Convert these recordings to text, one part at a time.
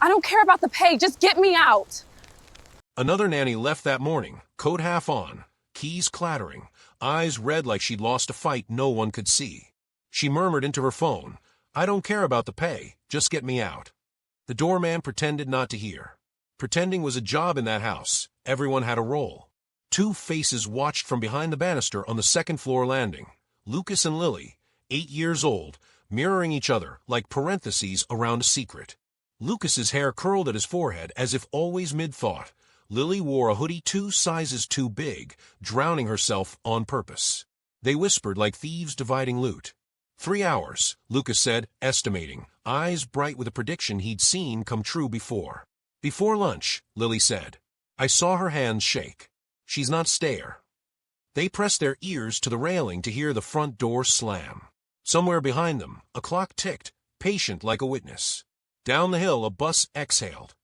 I don't care about the pay. Just get me out. Another nanny left that morning, coat half on, keys clattering, eyes red like she'd lost a fight no one could see. She murmured into her phone, "I don't care about the pay, just get me out." The doorman pretended not to hear. Pretending was a job in that house. Everyone had a role. Two faces watched from behind the banister on the second-floor landing. Lucas and Lily, 8 years old, mirroring each other like parentheses around a secret. Lucas's hair curled at his forehead as if always mid-thought. Lily wore a hoodie 2 sizes too big, drowning herself on purpose. They whispered like thieves dividing loot. 3 hours, Lucas said, estimating, eyes bright with a prediction he'd seen come true before. Before lunch, Lily said. I saw her hands shake. She's not stare. They pressed their ears to the railing to hear the front door slam. Somewhere behind them, a clock ticked, patient like a witness. Down the hill, a bus exhaled.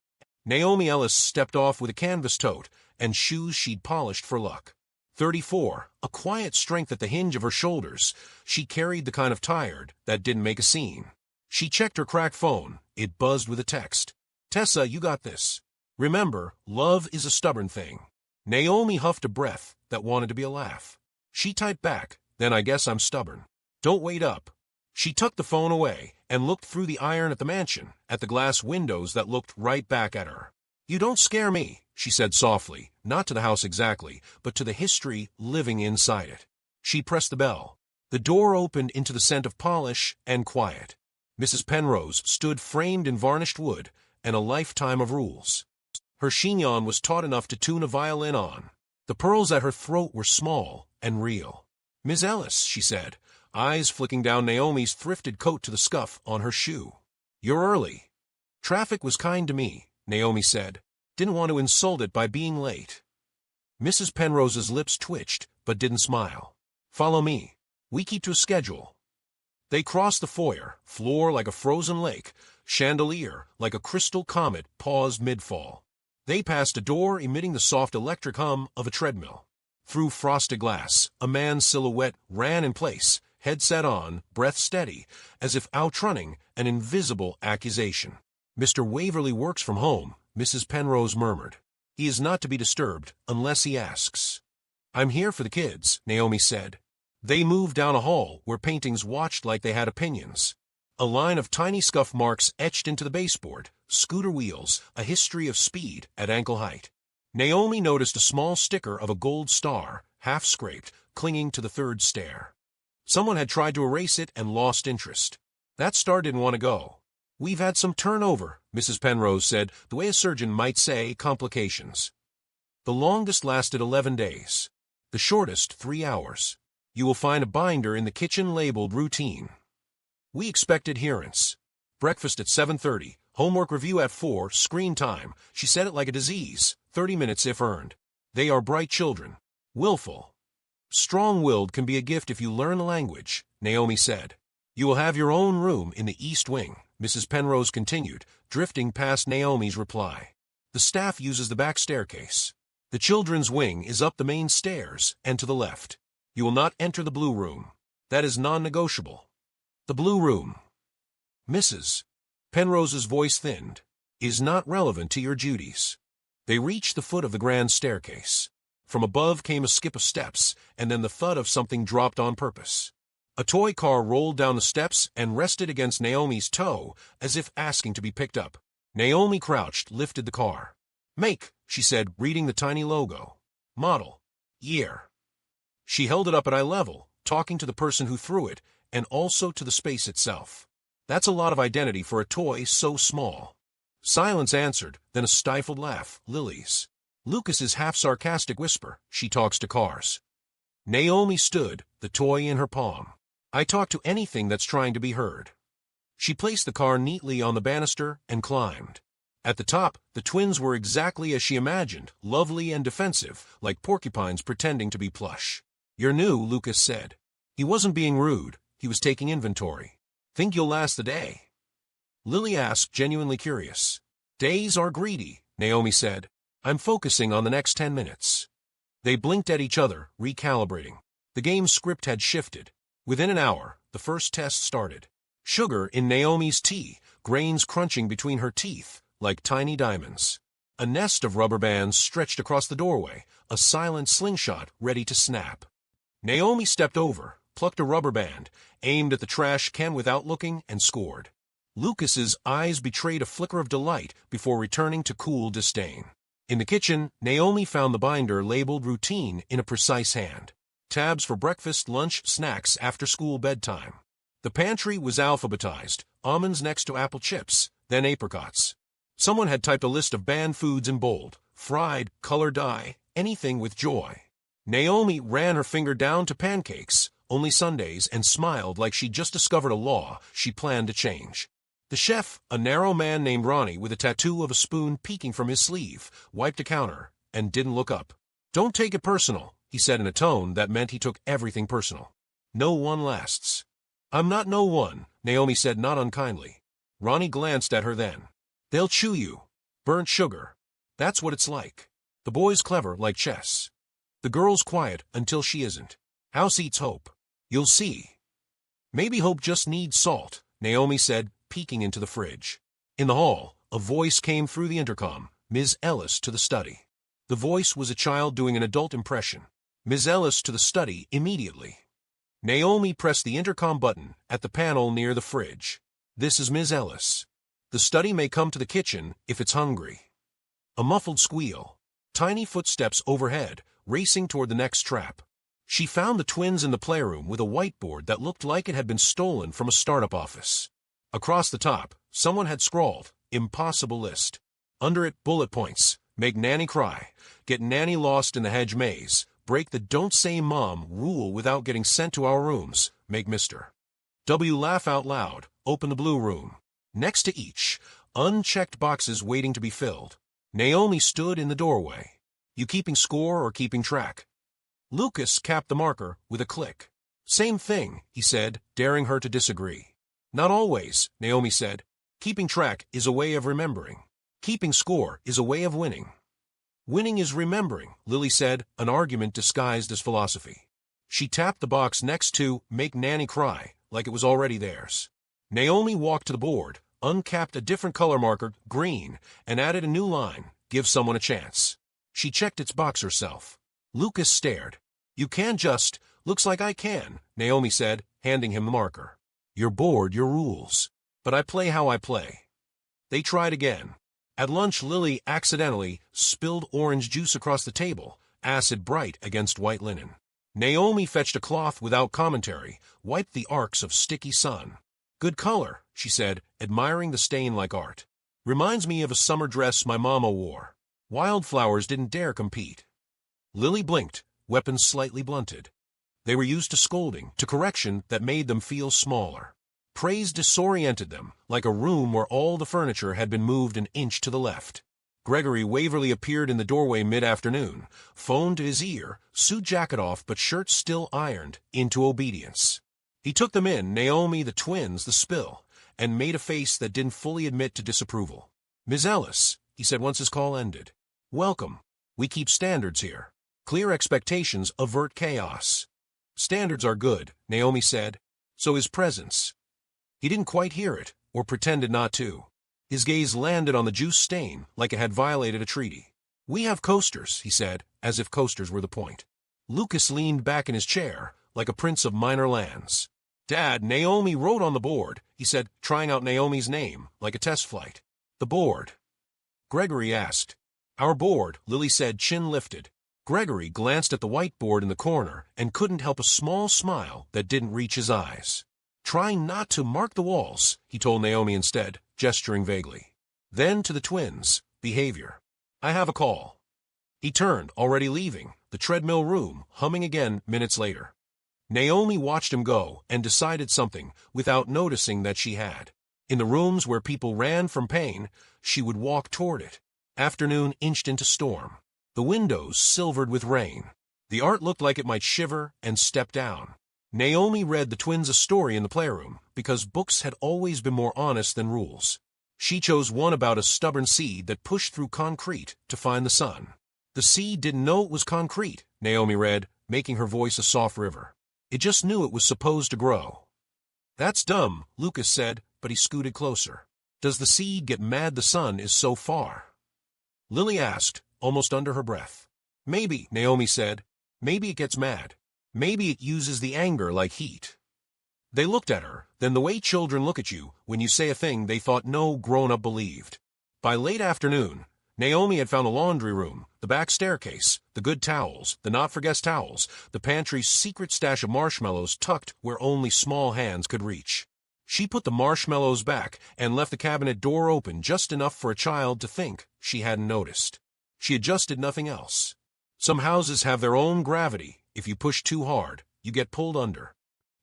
Naomi Ellis stepped off with a canvas tote and shoes she'd polished for luck. 34, a quiet strength at the hinge of her shoulders, she carried the kind of tired that didn't make a scene. She checked her cracked phone. It buzzed with a text. Tessa, you got this. Remember, love is a stubborn thing. Naomi huffed a breath that wanted to be a laugh. She typed back, then I guess I'm stubborn. Don't wait up. She tucked the phone away and looked through the iron at the mansion, at the glass windows that looked right back at her. You don't scare me, she said softly, not to the house exactly, but to the history living inside it. She pressed the bell. The door opened into the scent of polish and quiet. Mrs. Penrose stood framed in varnished wood and a lifetime of rules. Her chignon was taut enough to tune a violin on. The pearls at her throat were small and real. Miss Ellis, she said, eyes flicking down Naomi's thrifted coat to the scuff on her shoe. You're early. Traffic was kind to me, Naomi said. Didn't want to insult it by being late. Mrs. Penrose's lips twitched, but didn't smile. Follow me. We keep to a schedule. They crossed the foyer, floor like a frozen lake, chandelier like a crystal comet paused mid-fall. They passed a door emitting the soft electric hum of a treadmill. Through frosted glass, a man's silhouette ran in place, headset on, breath steady, as if outrunning an invisible accusation. Mr. Waverly works from home, Mrs. Penrose murmured. He is not to be disturbed unless he asks. I'm here for the kids, Naomi said. They moved down a hall where paintings watched like they had opinions. A line of tiny scuff marks etched into the baseboard, scooter wheels, a history of speed at ankle height. Naomi noticed a small sticker of a gold star, half-scraped, clinging to the third stair. Someone had tried to erase it and lost interest. That star didn't want to go. We've had some turnover, Mrs. Penrose said, the way a surgeon might say complications. The longest lasted 11 days. The shortest 3 hours. You will find a binder in the kitchen labeled routine. We expect adherence. Breakfast at 7:30, homework review at 4, screen time. She said it like a disease, 30 minutes if earned. They are bright children. Willful. Strong-willed can be a gift if you learn the language, Naomi said. You will have your own room in the East Wing, Mrs. Penrose continued, drifting past Naomi's reply. The staff uses the back staircase. The children's wing is up the main stairs and to the left. You will not enter the blue room. That is non-negotiable. The blue room, Mrs. Penrose's voice thinned, is not relevant to your duties. They reached the foot of the grand staircase. From above came a skip of steps, and then the thud of something dropped on purpose. A toy car rolled down the steps and rested against Naomi's toe, as if asking to be picked up. Naomi crouched, lifted the car. Make, she said, reading the tiny logo. Model. Year. She held it up at eye level, talking to the person who threw it, and also to the space itself. That's a lot of identity for a toy so small. Silence answered, then a stifled laugh, Lily's. Lucas's half-sarcastic whisper, she talks to cars. Naomi stood, the toy in her palm. I talk to anything that's trying to be heard. She placed the car neatly on the banister and climbed. At the top, the twins were exactly as she imagined, lovely and defensive, like porcupines pretending to be plush. You're new, Lucas said. He wasn't being rude. He was taking inventory. Think you'll last the day? Lily asked, genuinely curious. Days are greedy, Naomi said. I'm focusing on the next 10 minutes. They blinked at each other, recalibrating. The game's script had shifted. Within an hour, the first test started. Sugar in Naomi's tea, grains crunching between her teeth, like tiny diamonds. A nest of rubber bands stretched across the doorway, a silent slingshot ready to snap. Naomi stepped over, plucked a rubber band, aimed at the trash can without looking, and scored. Lucas's eyes betrayed a flicker of delight before returning to cool disdain. In the kitchen, Naomi found the binder labeled routine in a precise hand. Tabs for breakfast, lunch, snacks, after-school bedtime. The pantry was alphabetized, almonds next to apple chips, then apricots. Someone had typed a list of banned foods in bold: fried, color dye, anything with joy. Naomi ran her finger down to pancakes, only Sundays, and smiled like she'd just discovered a law she planned to change. The chef, a narrow man named Ronnie with a tattoo of a spoon peeking from his sleeve, wiped a counter and didn't look up. "Don't take it personal," he said in a tone that meant he took everything personal. "No one lasts." "I'm not no one," Naomi said not unkindly. Ronnie glanced at her then. "They'll chew you. Burnt sugar. That's what it's like. The boy's clever like chess. The girl's quiet until she isn't. House eats hope. You'll see." "Maybe hope just needs salt," Naomi said, peeking into the fridge. In the hall, a voice came through the intercom. "Ms. Ellis to the study." The voice was a child doing an adult impression. "Ms. Ellis to the study immediately." Naomi pressed the intercom button at the panel near the fridge. "This is Ms. Ellis. The study may come to the kitchen if it's hungry." A muffled squeal. Tiny footsteps overhead, racing toward the next trap. She found the twins in the playroom with a whiteboard that looked like it had been stolen from a startup office. Across the top, someone had scrawled, "Impossible list." Under it, bullet points: "Make Nanny cry," "Get Nanny lost in the hedge maze," "Break the don't say mom rule without getting sent to our rooms," "Make Mr. W laugh out loud," "Open the blue room." Next to each, unchecked boxes waiting to be filled. Naomi stood in the doorway. "You keeping score or keeping track?" Lucas capped the marker with a click. "Same thing," he said, daring her to disagree. "Not always," Naomi said. "Keeping track is a way of remembering. Keeping score is a way of winning." "Winning is remembering," Lily said, an argument disguised as philosophy. She tapped the box next to "Make Nanny cry," like it was already theirs. Naomi walked to the board, uncapped a different color marker, green, and added a new line: "Give someone a chance." She checked its box herself. Lucas stared. "You can't just, looks like I can," Naomi said, handing him the marker. "You're bored, your rules. But I play how I play." They tried again. At lunch, Lily accidentally spilled orange juice across the table, acid bright against white linen. Naomi fetched a cloth without commentary, wiped the arcs of sticky sun. "Good color," she said, admiring the stain like art. "Reminds me of a summer dress my mama wore. Wildflowers didn't dare compete." Lily blinked, weapons slightly blunted. They were used to scolding, to correction that made them feel smaller. Praise disoriented them, like a room where all the furniture had been moved an inch to the left. Gregory Waverly appeared in the doorway mid-afternoon, phone to his ear, suit jacket off but shirt still ironed, into obedience. He took them in, Naomi, the twins, the spill, and made a face that didn't fully admit to disapproval. "Ms. Ellis," he said once his call ended. "Welcome. We keep standards here. Clear expectations avert chaos." "Standards are good," Naomi said. "So is presence." He didn't quite hear it, or pretended not to. His gaze landed on the juice stain like it had violated a treaty. "We have coasters," he said, as if coasters were the point. Lucas leaned back in his chair, like a prince of minor lands. "Dad, Naomi wrote on the board," he said, trying out Naomi's name, like a test flight. "The board?" Gregory asked. "Our board," Lily said, chin lifted. Gregory glanced at the whiteboard in the corner and couldn't help a small smile that didn't reach his eyes. "Trying not to mark the walls," he told Naomi instead, gesturing vaguely. Then to the twins, behavior. "I have a call." He turned, already leaving, the treadmill room, humming again minutes later. Naomi watched him go and decided something without noticing that she had. In the rooms where people ran from pain, she would walk toward it. Afternoon inched into storm. The windows silvered with rain. The art looked like it might shiver and step down. Naomi read the twins a story in the playroom because books had always been more honest than rules. She chose one about a stubborn seed that pushed through concrete to find the sun. The seed didn't know it was concrete, Naomi read, making her voice a soft river. It just knew it was supposed to grow. "That's dumb," Lucas said, but he scooted closer. Does the seed get mad the sun is so far? Lily asked, almost under her breath. Maybe, Naomi said. Maybe it gets mad. Maybe it uses the anger like heat. They looked at her, then the way children look at you when you say a thing they thought no grown-up believed. By late afternoon, Naomi had found the laundry room, the back staircase, the good towels, the not-for-guest towels, the pantry's secret stash of marshmallows tucked where only small hands could reach. She put the marshmallows back and left the cabinet door open just enough for a child to think she hadn't noticed. She adjusted nothing else. Some houses have their own gravity. If you push too hard, you get pulled under.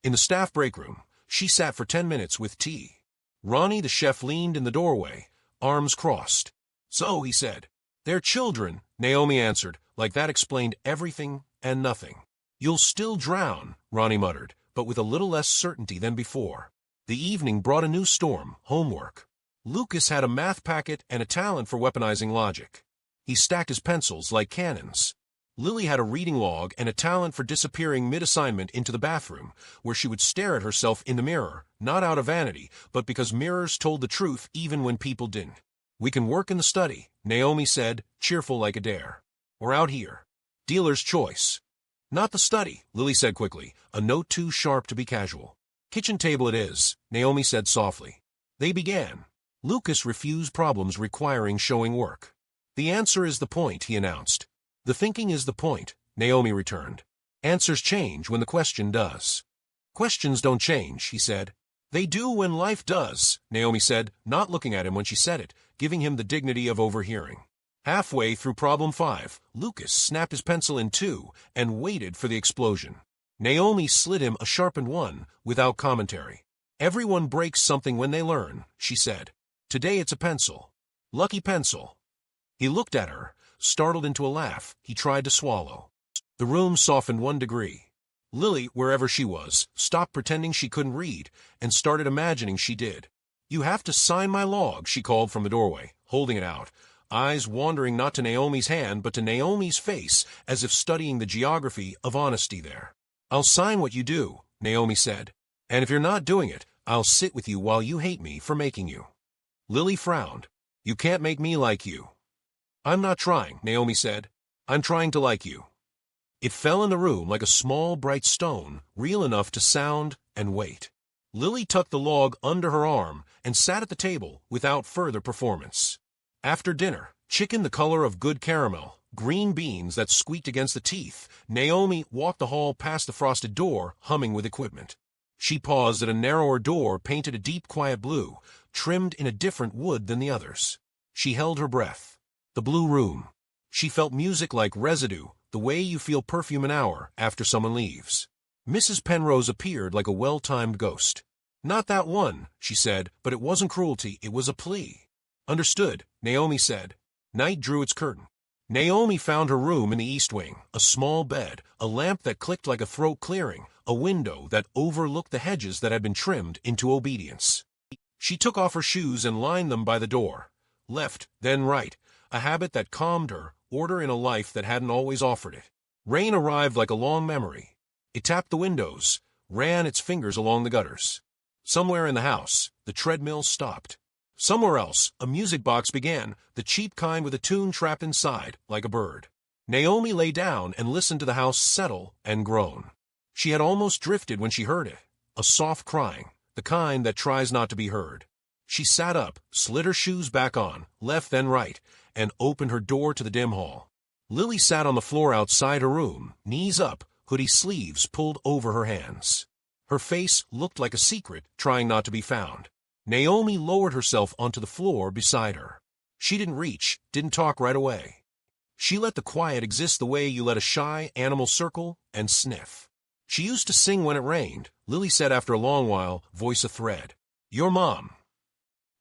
In the staff break room, she sat for 10 minutes with tea. Ronnie the chef leaned in the doorway, arms crossed. So, he said. They're children, Naomi answered, like that explained everything and nothing. You'll still drown, Ronnie muttered, but with a little less certainty than before. The evening brought a new storm, homework. Lucas had a math packet and a talent for weaponizing logic. He stacked his pencils like cannons. Lily had a reading log and a talent for disappearing mid-assignment into the bathroom, where she would stare at herself in the mirror, not out of vanity, but because mirrors told the truth even when people didn't. We can work in the study, Naomi said, cheerful like a dare. Or out here. Dealer's choice. Not the study, Lily said quickly, a note too sharp to be casual. Kitchen table it is, Naomi said softly. They began. Lucas refused problems requiring showing work. The answer is the point, he announced. The thinking is the point, Naomi returned. Answers change when the question does. Questions don't change, he said. They do when life does, Naomi said, not looking at him when she said it, giving him the dignity of overhearing. Halfway through problem 5, Lucas snapped his pencil in two and waited for the explosion. Naomi slid him a sharpened one without commentary. Everyone breaks something when they learn, she said. Today it's a pencil. Lucky pencil. He looked at her, startled into a laugh he tried to swallow. The room softened 1 degree. Lily, wherever she was, stopped pretending she couldn't read and started imagining she did. You have to sign my log, she called from the doorway, holding it out, eyes wandering not to Naomi's hand but to Naomi's face as if studying the geography of honesty there. I'll sign what you do, Naomi said, and if you're not doing it, I'll sit with you while you hate me for making you. Lily frowned. You can't make me like you. I'm not trying, Naomi said. I'm trying to like you. It fell in the room like a small, bright stone, real enough to sound and wait. Lily tucked the log under her arm and sat at the table without further performance. After dinner, chicken the color of good caramel, green beans that squeaked against the teeth, Naomi walked the hall past the frosted door, humming with equipment. She paused at a narrower door painted a deep, quiet blue, trimmed in a different wood than the others. She held her breath. The blue room. She felt music like residue, the way you feel perfume an hour after someone leaves. Mrs. Penrose appeared like a well-timed ghost. Not that one, she said, but it wasn't cruelty, it was a plea. Understood, Naomi said. Night drew its curtain. Naomi found her room in the east wing, a small bed, a lamp that clicked like a throat clearing, a window that overlooked the hedges that had been trimmed into obedience. She took off her shoes and lined them by the door. Left, then right, a habit that calmed her, order in a life that hadn't always offered it. Rain arrived like a long memory. It tapped the windows, ran its fingers along the gutters. Somewhere in the house, the treadmill stopped. Somewhere else, a music box began, the cheap kind with a tune trapped inside, like a bird. Naomi lay down and listened to the house settle and groan. She had almost drifted when she heard it, a soft crying, the kind that tries not to be heard. She sat up, slid her shoes back on, left then right, and opened her door to the dim hall. Lily sat on the floor outside her room, knees up, hoodie sleeves pulled over her hands. Her face looked like a secret, trying not to be found. Naomi lowered herself onto the floor beside her. She didn't reach, didn't talk right away. She let the quiet exist the way you let a shy animal circle and sniff. She used to sing when it rained, Lily said after a long while, voice a thread. Your mom?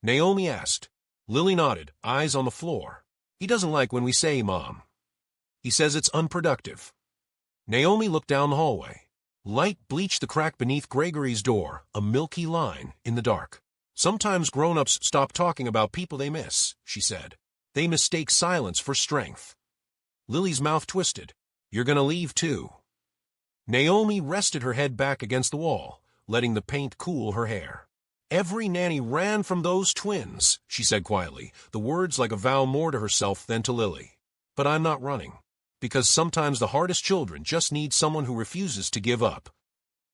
Naomi asked. Lily nodded, eyes on the floor. He doesn't like when we say mom. He says it's unproductive. Naomi looked down the hallway. Light bleached the crack beneath Gregory's door, a milky line in the dark. Sometimes grown-ups stop talking about people they miss, she said. They mistake silence for strength. Lily's mouth twisted. You're gonna leave too. Naomi rested her head back against the wall, letting the paint cool her hair. Every nanny ran from those twins, she said quietly, the words like a vow more to herself than to Lily. But I'm not running. Because sometimes the hardest children just need someone who refuses to give up.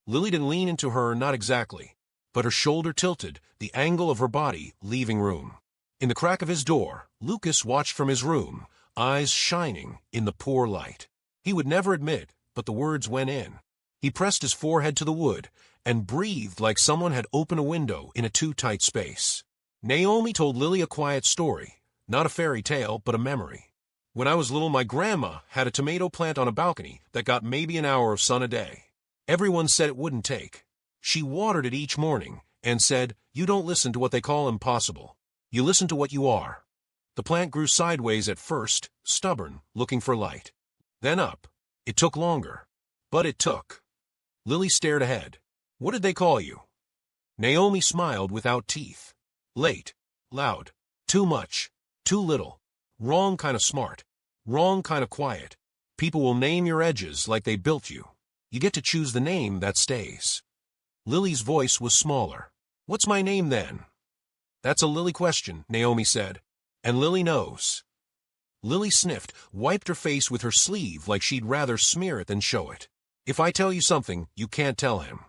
Lily didn't lean into her, not exactly, but her shoulder tilted, the angle of her body leaving room. In the crack of his door, Lucas watched from his room, eyes shining in the poor light. He would never admit, but the words went in. He pressed his forehead to the wood and breathed like someone had opened a window in a too tight space. Naomi told Lily a quiet story, not a fairy tale, but a memory. When I was little, my grandma had a tomato plant on a balcony that got maybe an hour of sun a day. Everyone said it wouldn't take. She watered it each morning and said, "You don't listen to what they call impossible. You listen to what you are." The plant grew sideways at first, stubborn, looking for light. Then up. It took longer. But it took. Lily stared ahead. "What did they call you?" Naomi smiled without teeth. "Late. Loud. Too much. Too little. Wrong kind of smart. Wrong kind of quiet. People will name your edges like they built you. You get to choose the name that stays." Lily's voice was smaller. "What's my name then?" "That's a Lily question," Naomi said. "And Lily knows." Lily sniffed, wiped her face with her sleeve like she'd rather smear it than show it. "If I tell you something, you can't tell him."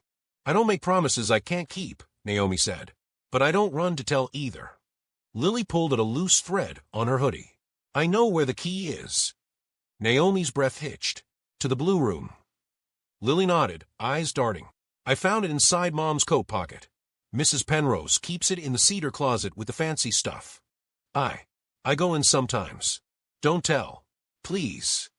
"I don't make promises I can't keep," Naomi said. "But I don't run to tell either." Lily pulled at a loose thread on her hoodie. "I know where the key is." Naomi's breath hitched. "To the blue room." Lily nodded, eyes darting. "I found it inside Mom's coat pocket. Mrs. Penrose keeps it in the cedar closet with the fancy stuff. I go in sometimes. Don't tell. Please."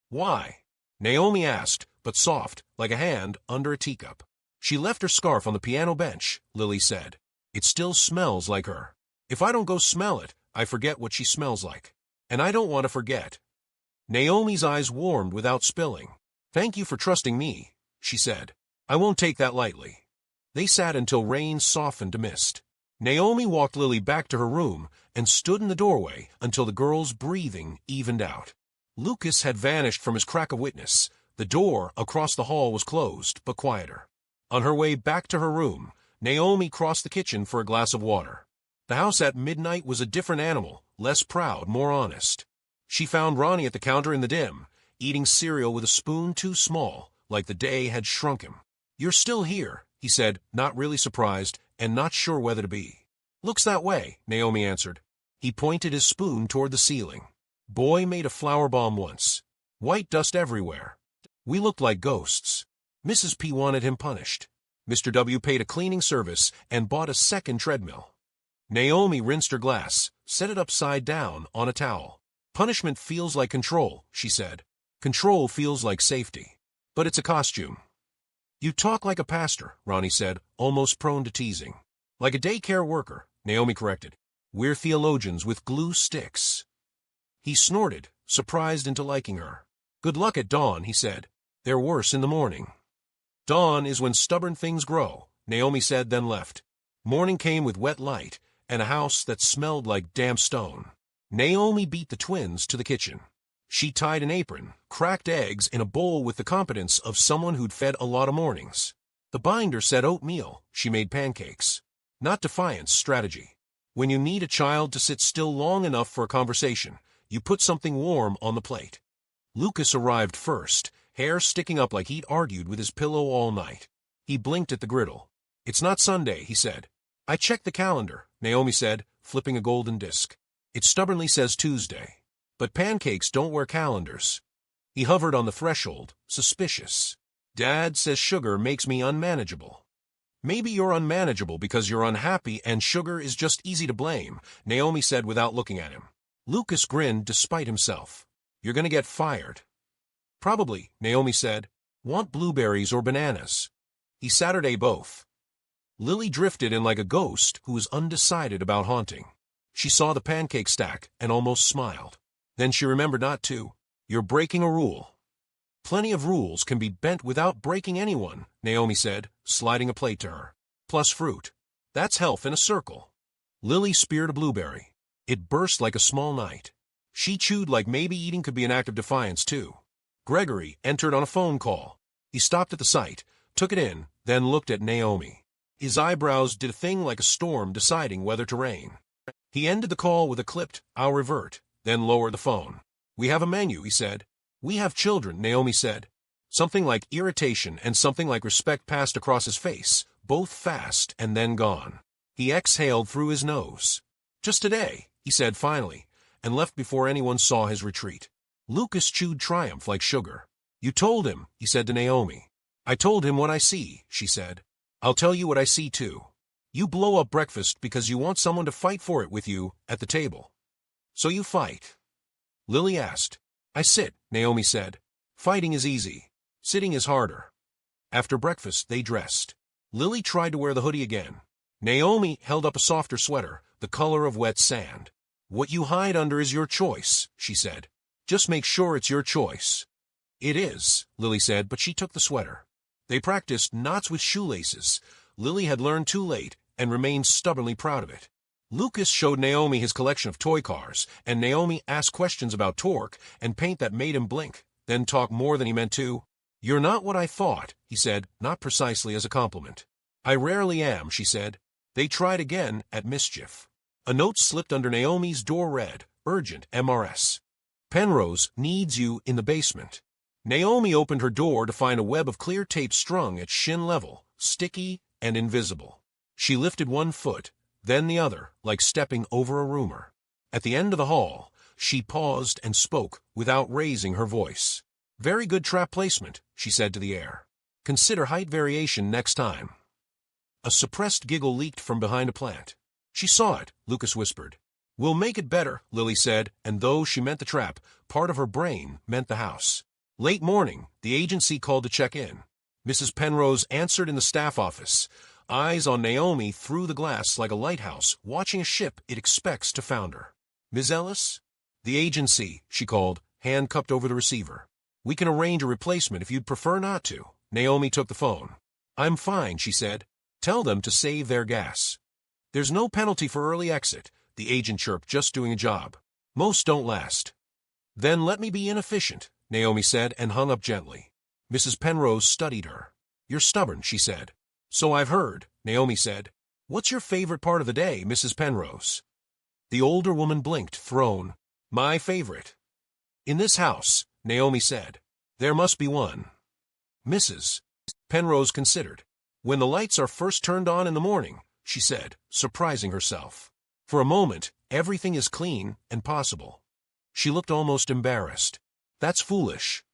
"Why?" Naomi asked, but soft, like a hand under a teacup. "She left her scarf on the piano bench," Lily said. "It still smells like her. If I don't go smell it, I forget what she smells like. And I don't want to forget." Naomi's eyes warmed without spilling. "Thank you for trusting me," she said. "I won't take that lightly." They sat until rain softened to mist. Naomi walked Lily back to her room and stood in the doorway until the girl's breathing evened out. Lucas had vanished from his crack of witness. The door across the hall was closed, but quieter. On her way back to her room, Naomi crossed the kitchen for a glass of water. The house at midnight was a different animal, less proud, more honest. She found Ronnie at the counter in the dim, eating cereal with a spoon too small, like the day had shrunk him. "You're still here," he said, not really surprised and not sure whether to be. "Looks that way," Naomi answered. He pointed his spoon toward the ceiling. "Boy made a flower bomb once. White dust everywhere. We looked like ghosts. Mrs. P wanted him punished. Mr. W paid a cleaning service and bought a second treadmill." Naomi rinsed her glass, set it upside down on a towel. "Punishment feels like control," she said. "Control feels like safety. But it's a costume." "You talk like a pastor," Ronnie said, almost prone to teasing. "Like a daycare worker," Naomi corrected. "We're theologians with glue sticks." He snorted, surprised into liking her. "Good luck at dawn," he said. "They're worse in the morning." "Dawn is when stubborn things grow," Naomi said, then left. Morning came with wet light and a house that smelled like damp stone. Naomi beat the twins to the kitchen. She tied an apron, cracked eggs in a bowl with the competence of someone who'd fed a lot of mornings. The binder said oatmeal. She made pancakes. Not defiance, strategy. When you need a child to sit still long enough for a conversation, you put something warm on the plate. Lucas arrived first, hair sticking up like he'd argued with his pillow all night. He blinked at the griddle. "It's not Sunday," he said. "I checked the calendar," Naomi said, flipping a golden disc. "It stubbornly says Tuesday. But pancakes don't wear calendars." He hovered on the threshold, suspicious. "Dad says sugar makes me unmanageable." "Maybe you're unmanageable because you're unhappy and sugar is just easy to blame," Naomi said without looking at him. Lucas grinned despite himself. "You're gonna get fired." "Probably," Naomi said. "Want blueberries or bananas?" He Saturday both. Lily drifted in like a ghost who was undecided about haunting. She saw the pancake stack and almost smiled. Then she remembered not to. "You're breaking a rule." "Plenty of rules can be bent without breaking anyone," Naomi said, sliding a plate to her. "Plus fruit. That's health in a circle." Lily speared a blueberry. It burst like a small knight. She chewed like maybe eating could be an act of defiance, too. Gregory entered on a phone call. He stopped at the site, took it in, then looked at Naomi. His eyebrows did a thing like a storm deciding whether to rain. He ended the call with a clipped, "I'll revert," then lowered the phone. "We have a menu," he said. "We have children," Naomi said. Something like irritation and something like respect passed across his face, both fast and then gone. He exhaled through his nose. "Just today," he said finally, and left before anyone saw his retreat. Lucas chewed triumph like sugar. "You told him," he said to Naomi. "I told him what I see," she said. "I'll tell you what I see too. You blow up breakfast because you want someone to fight for it with you at the table. So you fight." Lily asked. "I sit," Naomi said. "Fighting is easy. Sitting is harder." After breakfast, they dressed. Lily tried to wear the hoodie again. Naomi held up a softer sweater, the color of wet sand. "What you hide under is your choice," she said. "Just make sure it's your choice." "It is," Lily said, but she took the sweater. They practiced knots with shoelaces. Lily had learned too late and remained stubbornly proud of it. Lucas showed Naomi his collection of toy cars, and Naomi asked questions about torque and paint that made him blink, then talk more than he meant to. "You're not what I thought," he said, not precisely as a compliment. "I rarely am," she said. They tried again at mischief. A note slipped under Naomi's door read, "Urgent MRS. Penrose needs you in the basement." Naomi opened her door to find a web of clear tape strung at shin level, sticky and invisible. She lifted one foot, then the other, like stepping over a rumor. At the end of the hall, she paused and spoke without raising her voice. "Very good trap placement," she said to the air. "Consider height variation next time." A suppressed giggle leaked from behind a plant. "She saw it," Lucas whispered. "We'll make it better," Lily said, and though she meant the trap, part of her brain meant the house. Late morning, the agency called to check in. Mrs. Penrose answered in the staff office, eyes on Naomi through the glass like a lighthouse watching a ship it expects to founder. "Ms. Ellis?" "The agency," she called, hand cupped over the receiver. "We can arrange a replacement if you'd prefer not to." Naomi took the phone. "I'm fine," she said. "Tell them to save their gas." "There's no penalty for early exit," the agent chirped, just doing a job. "Most don't last." "Then let me be inefficient," Naomi said, and hung up gently. Mrs. Penrose studied her. "You're stubborn," she said. "So I've heard," Naomi said. "What's your favorite part of the day, Mrs. Penrose?" The older woman blinked, thrown. "My favorite?" "In this house," Naomi said. "There must be one." "Mrs." Penrose considered. "When the lights are first turned on in the morning," she said, surprising herself. "For a moment, everything is clean and possible." She looked almost embarrassed. "That's foolish."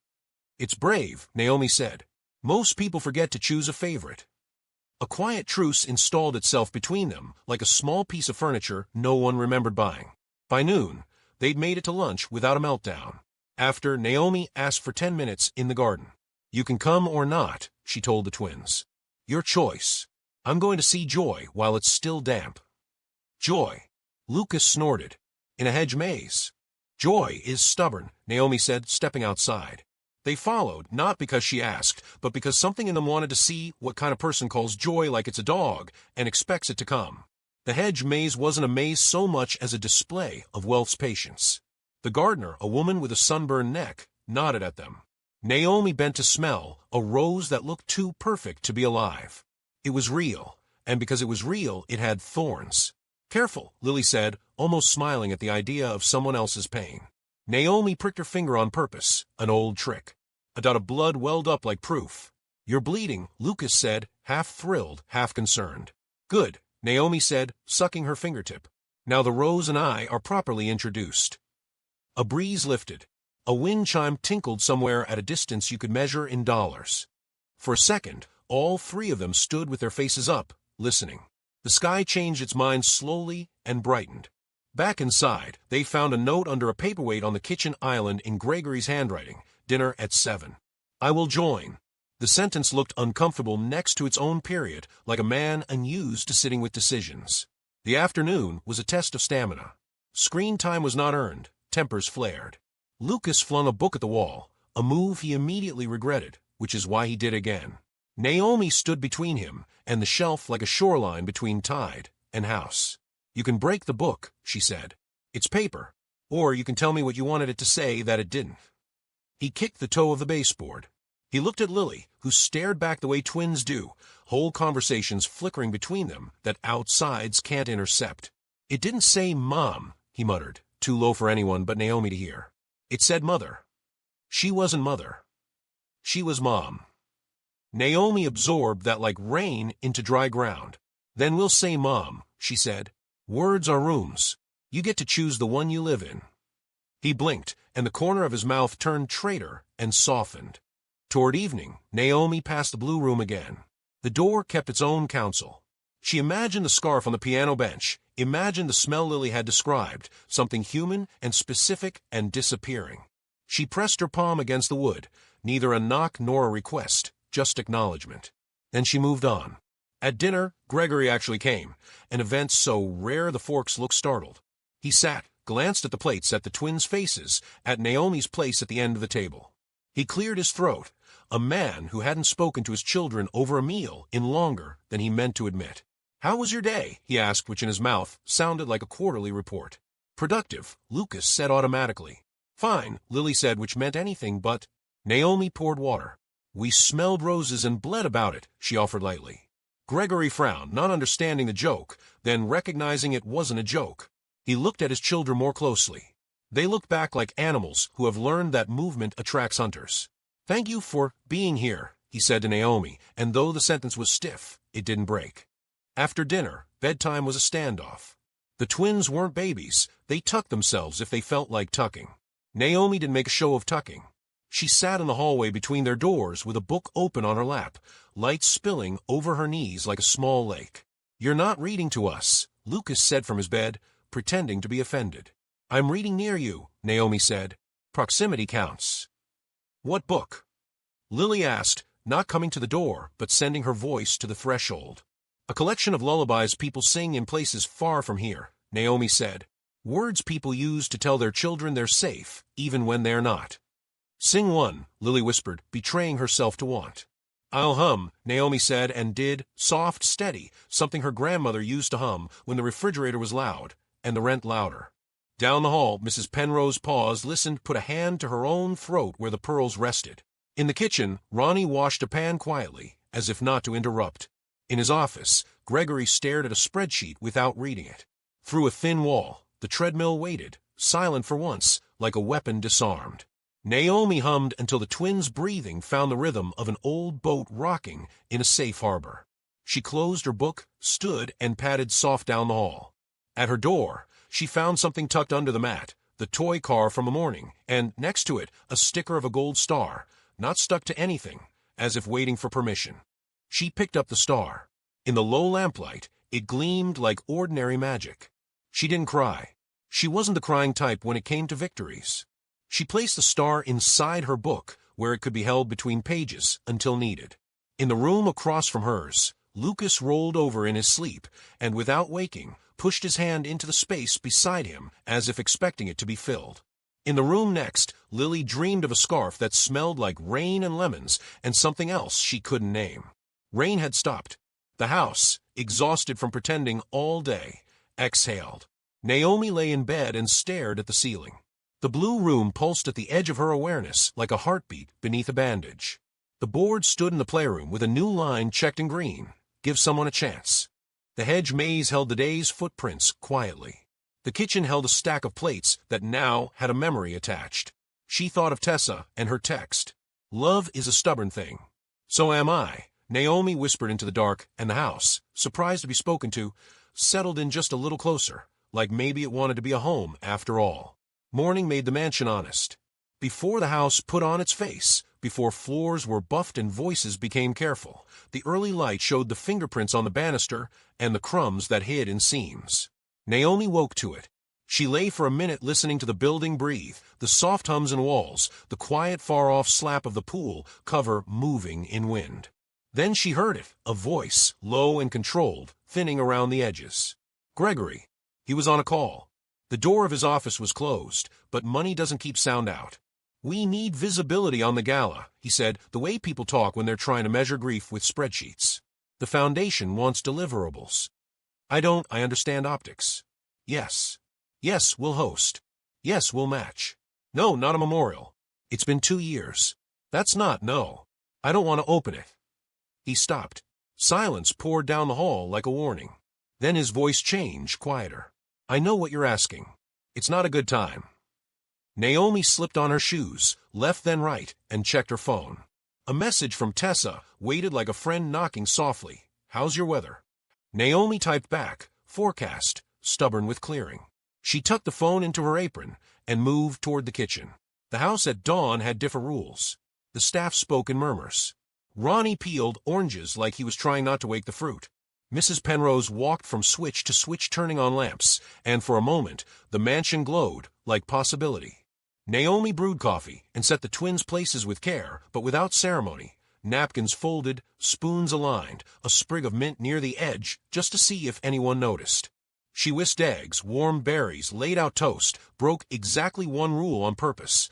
"It's brave," Naomi said. "Most people forget to choose a favorite." A quiet truce installed itself between them, like a small piece of furniture no one remembered buying. By noon, they'd made it to lunch without a meltdown. After, Naomi asked for 10 minutes in the garden. "You can come or not," she told the twins. "Your choice. I'm going to see Joy while it's still damp." "Joy?" Lucas snorted. "In a hedge maze." "Joy is stubborn," Naomi said, stepping outside. They followed, not because she asked, but because something in them wanted to see what kind of person calls Joy like it's a dog and expects it to come. The hedge maze wasn't a maze so much as a display of Wealth's patience. The gardener, a woman with a sunburned neck, nodded at them. Naomi bent to smell a rose that looked too perfect to be alive. It was real, and because it was real, it had thorns. "Careful," Lily said, almost smiling at the idea of someone else's pain. Naomi pricked her finger on purpose, an old trick. A dot of blood welled up like proof. "You're bleeding," Lucas said, half thrilled, half concerned. "Good," Naomi said, sucking her fingertip. "Now the rose and I are properly introduced." A breeze lifted. A wind chime tinkled somewhere at a distance you could measure in dollars. For a second, all three of them stood with their faces up, listening. The sky changed its mind slowly and brightened. Back inside, they found a note under a paperweight on the kitchen island in Gregory's handwriting, "Dinner at 7. I will join." The sentence looked uncomfortable next to its own period, like a man unused to sitting with decisions. The afternoon was a test of stamina. Screen time was not earned. Tempers flared. Lucas flung a book at the wall, a move he immediately regretted, which is why he did again. Naomi stood between him and the shelf like a shoreline between tide and house. "You can break the book," she said. "It's paper. Or you can tell me what you wanted it to say that it didn't." He kicked the toe of the baseboard. He looked at Lily, who stared back the way twins do, whole conversations flickering between them that outsides can't intercept. It didn't say Mom, he muttered, too low for anyone but Naomi to hear. It said Mother. She wasn't Mother. She was Mom. Naomi absorbed that like rain into dry ground. Then we'll say Mom, she said. Words are rooms. You get to choose the one you live in. He blinked, and the corner of his mouth turned traitor and softened. Toward evening, Naomi passed the blue room again. The door kept its own counsel. She imagined the scarf on the piano bench, imagined the smell Lily had described, something human and specific and disappearing. She pressed her palm against the wood, neither a knock nor a request, just acknowledgement. Then she moved on. At dinner, Gregory actually came, an event so rare the Forks looked startled. He sat, glanced at the plates, at the twins' faces, at Naomi's place at the end of the table. He cleared his throat, a man who hadn't spoken to his children over a meal in longer than he meant to admit. "How was your day?" he asked, which in his mouth sounded like a quarterly report. "Productive," Lucas said automatically. "Fine," Lily said, which meant anything but. Naomi poured water. "We smelled roses and bled about it," she offered lightly. Gregory frowned, not understanding the joke, then recognizing it wasn't a joke. He looked at his children more closely. They looked back like animals who have learned that movement attracts hunters. "Thank you for being here," he said to Naomi, and though the sentence was stiff, it didn't break. After dinner, bedtime was a standoff. The twins weren't babies. They tucked themselves if they felt like tucking. Naomi didn't make a show of tucking. She sat in the hallway between their doors with a book open on her lap, light spilling over her knees like a small lake. "You're not reading to us," Lucas said from his bed, pretending to be offended. "I'm reading near you," Naomi said. "Proximity counts." "What book?" Lily asked, not coming to the door, but sending her voice to the threshold. "A collection of lullabies people sing in places far from here," Naomi said. "Words people use to tell their children they're safe, even when they're not." "Sing one," Lily whispered, betraying herself to want. "I'll hum," Naomi said, and did, soft, steady, something her grandmother used to hum when the refrigerator was loud, and the rent louder. Down the hall, Mrs. Penrose paused, listened, put a hand to her own throat where the pearls rested. In the kitchen, Ronnie washed a pan quietly, as if not to interrupt. In his office, Gregory stared at a spreadsheet without reading it. Through a thin wall, the treadmill waited, silent for once, like a weapon disarmed. Naomi hummed until the twins' breathing found the rhythm of an old boat rocking in a safe harbor. She closed her book, stood, and padded soft down the hall. At her door, she found something tucked under the mat, the toy car from a morning, and, next to it, a sticker of a gold star, not stuck to anything, as if waiting for permission. She picked up the star. In the low lamplight, it gleamed like ordinary magic. She didn't cry. She wasn't the crying type when it came to victories. She placed the star inside her book, where it could be held between pages until needed. In the room across from hers, Lucas rolled over in his sleep, and without waking, pushed his hand into the space beside him as if expecting it to be filled. In the room next, Lily dreamed of a scarf that smelled like rain and lemons and something else she couldn't name. Rain had stopped. The house, exhausted from pretending all day, exhaled. Naomi lay in bed and stared at the ceiling. The blue room pulsed at the edge of her awareness like a heartbeat beneath a bandage. The board stood in the playroom with a new line checked in green. Give someone a chance. The hedge maze held the day's footprints quietly. The kitchen held a stack of plates that now had a memory attached. She thought of Tessa and her text. "Love is a stubborn thing." "So am I," Naomi whispered into the dark, and the house, surprised to be spoken to, settled in just a little closer, like maybe it wanted to be a home after all. Morning made the mansion honest. Before the house put on its face, before floors were buffed and voices became careful, the early light showed the fingerprints on the banister and the crumbs that hid in seams. Naomi woke to it. She lay for a minute listening to the building breathe, the soft hums in walls, the quiet far-off slap of the pool cover moving in wind. Then she heard it, a voice, low and controlled, thinning around the edges. Gregory. He was on a call. The door of his office was closed, but money doesn't keep sound out. "We need visibility on the gala," he said, the way people talk when they're trying to measure grief with spreadsheets. "The foundation wants deliverables." I understand optics." "Yes. Yes, we'll host. Yes, we'll match." "No, not a memorial. It's been 2 years. That's not, no. I don't want to open it." He stopped. Silence poured down the hall like a warning. Then his voice changed, quieter. I know what you're asking. It's not a good time. Naomi slipped on her shoes, left then right, and checked her phone. A message from Tessa waited like a friend knocking softly. How's your weather? Naomi typed back, forecast, stubborn with clearing. She tucked the phone into her apron and moved toward the kitchen. The house at dawn had different rules. The staff spoke in murmurs. Ronnie peeled oranges like he was trying not to wake the fruit. Mrs. Penrose walked from switch to switch turning on lamps, and for a moment, the mansion glowed like possibility. Naomi brewed coffee and set the twins' places with care, but without ceremony. Napkins folded, spoons aligned, a sprig of mint near the edge just to see if anyone noticed. She whisked eggs, warmed berries, laid out toast, broke exactly one rule on purpose.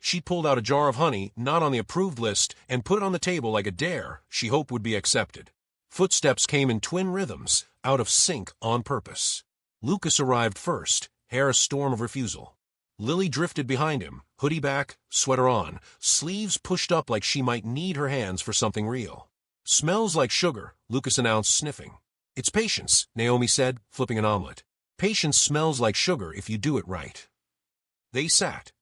She pulled out a jar of honey, not on the approved list, and put it on the table like a dare she hoped would be accepted. Footsteps came in twin rhythms, out of sync on purpose. Lucas arrived first, hair a storm of refusal. Lily drifted behind him, hoodie back, sweater on, sleeves pushed up like she might need her hands for something real. Smells like sugar, Lucas announced, sniffing. It's patience, Naomi said, flipping an omelet. Patience smells like sugar if you do it right. They sat.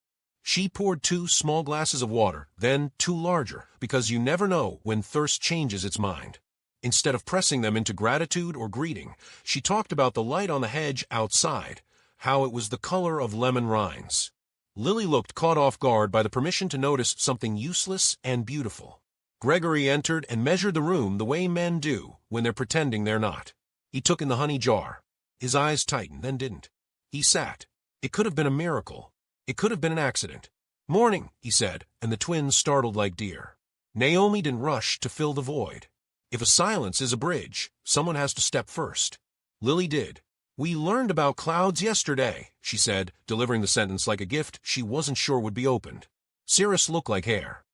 She poured 2 small glasses of water, then 2 larger, because you never know when thirst changes its mind. Instead of pressing them into gratitude or greeting, she talked about the light on the hedge outside, how it was the color of lemon rinds. Lily looked caught off guard by the permission to notice something useless and beautiful. Gregory entered and measured the room the way men do when they're pretending they're not. He took in the honey jar. His eyes tightened, then didn't. He sat. It could have been a miracle. It could have been an accident. Morning, he said, and the twins startled like deer. Naomi didn't rush to fill the void. If a silence is a bridge, someone has to step first. Lily did. We learned about clouds yesterday, she said, delivering the sentence like a gift she wasn't sure would be opened. Cirrus look like hair.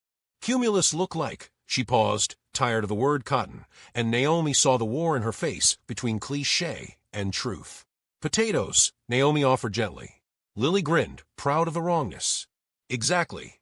Cumulus look like, she paused, tired of the word cotton, and Naomi saw the war in her face between cliché and truth. Potatoes, Naomi offered gently. Lily grinned, proud of the wrongness. Exactly.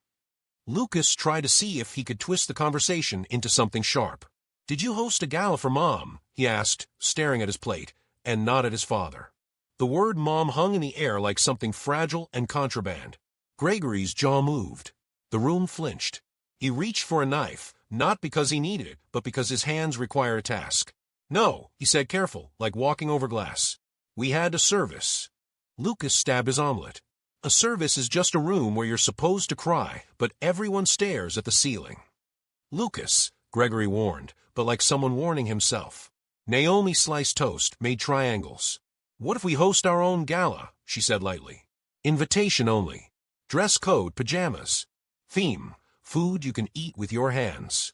Lucas tried to see if he could twist the conversation into something sharp. Did you host a gala for Mom? He asked, staring at his plate, and not at his father. The word Mom hung in the air like something fragile and contraband. Gregory's jaw moved. The room flinched. He reached for a knife, not because he needed it, but because his hands require a task. No, he said, careful, like walking over glass. We had a service. Lucas stabbed his omelet. A service is just a room where you're supposed to cry, but everyone stares at the ceiling. Lucas, Gregory warned, but like someone warning himself. Naomi sliced toast, made triangles. What if we host our own gala? She said lightly. Invitation only. Dress code, pajamas. Theme, food you can eat with your hands.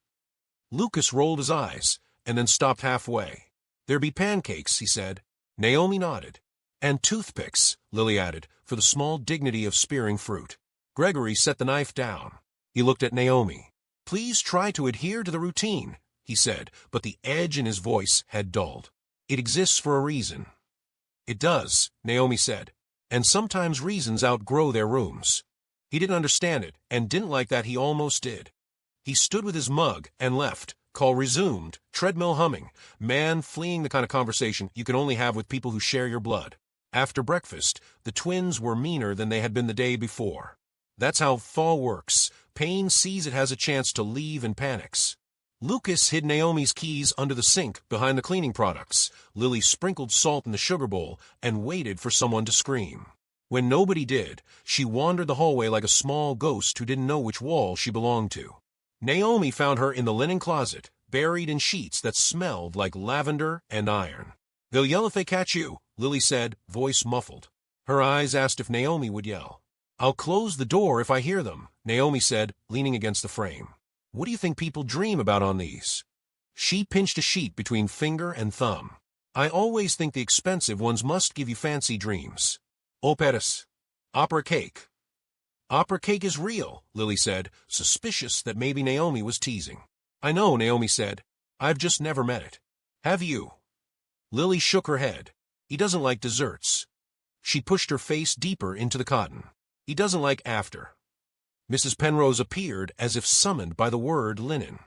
Lucas rolled his eyes, and then stopped halfway. There be pancakes, he said. Naomi nodded. And toothpicks, Lily added, for the small dignity of spearing fruit. Gregory set the knife down. He looked at Naomi. Please try to adhere to the routine, he said, but the edge in his voice had dulled. It exists for a reason. It does, Naomi said, and sometimes reasons outgrow their rooms. He didn't understand it, and didn't like that he almost did. He stood with his mug and left, call resumed, treadmill humming, man fleeing the kind of conversation you can only have with people who share your blood. After breakfast, the twins were meaner than they had been the day before. That's how thaw works. Pain sees it has a chance to leave and panics. Lucas hid Naomi's keys under the sink behind the cleaning products. Lily sprinkled salt in the sugar bowl and waited for someone to scream. When nobody did, she wandered the hallway like a small ghost who didn't know which wall she belonged to. Naomi found her in the linen closet, buried in sheets that smelled like lavender and iron. They'll yell if they catch you, Lily said, voice muffled. Her eyes asked if Naomi would yell. I'll close the door if I hear them, Naomi said, leaning against the frame. What do you think people dream about on these? She pinched a sheet between finger and thumb. I always think the expensive ones must give you fancy dreams. Operas. Opera cake. Opera cake is real, Lily said, suspicious that maybe Naomi was teasing. I know, Naomi said. I've just never met it. Have you? Lily shook her head. He doesn't like desserts. She pushed her face deeper into the cotton. He doesn't like after. Mrs. Penrose appeared as if summoned by the word linen.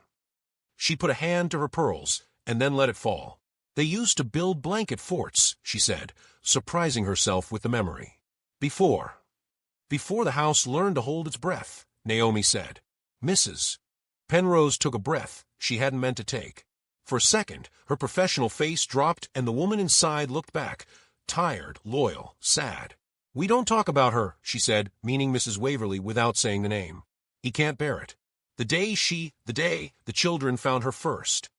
She put a hand to her pearls, and then let it fall. They used to build blanket forts, she said, surprising herself with the memory. Before the house learned to hold its breath, Naomi said. Mrs. Penrose took a breath she hadn't meant to take. For a second, her professional face dropped and the woman inside looked back, tired, loyal, sad. We don't talk about her, she said, meaning Mrs. Waverly without saying the name. He can't bear it. The day the children found her first.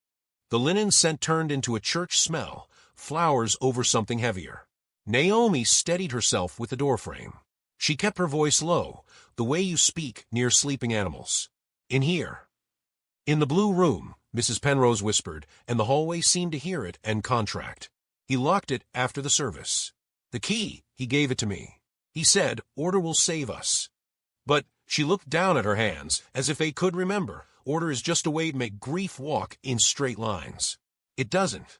The linen scent turned into a church smell, flowers over something heavier. Naomi steadied herself with the doorframe. She kept her voice low, the way you speak near sleeping animals. In here. In the blue room, Mrs. Penrose whispered, and the hallway seemed to hear it and contract. He locked it after the service. The key, he gave it to me. He said, order will save us. But she looked down at her hands, as if they could remember. Order is just a way to make grief walk in straight lines. It doesn't.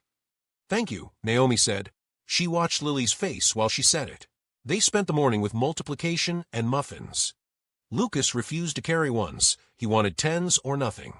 Thank you, Naomi said. She watched Lily's face while she said it. They spent the morning with multiplication and muffins. Lucas refused to carry ones. He wanted 10s or nothing.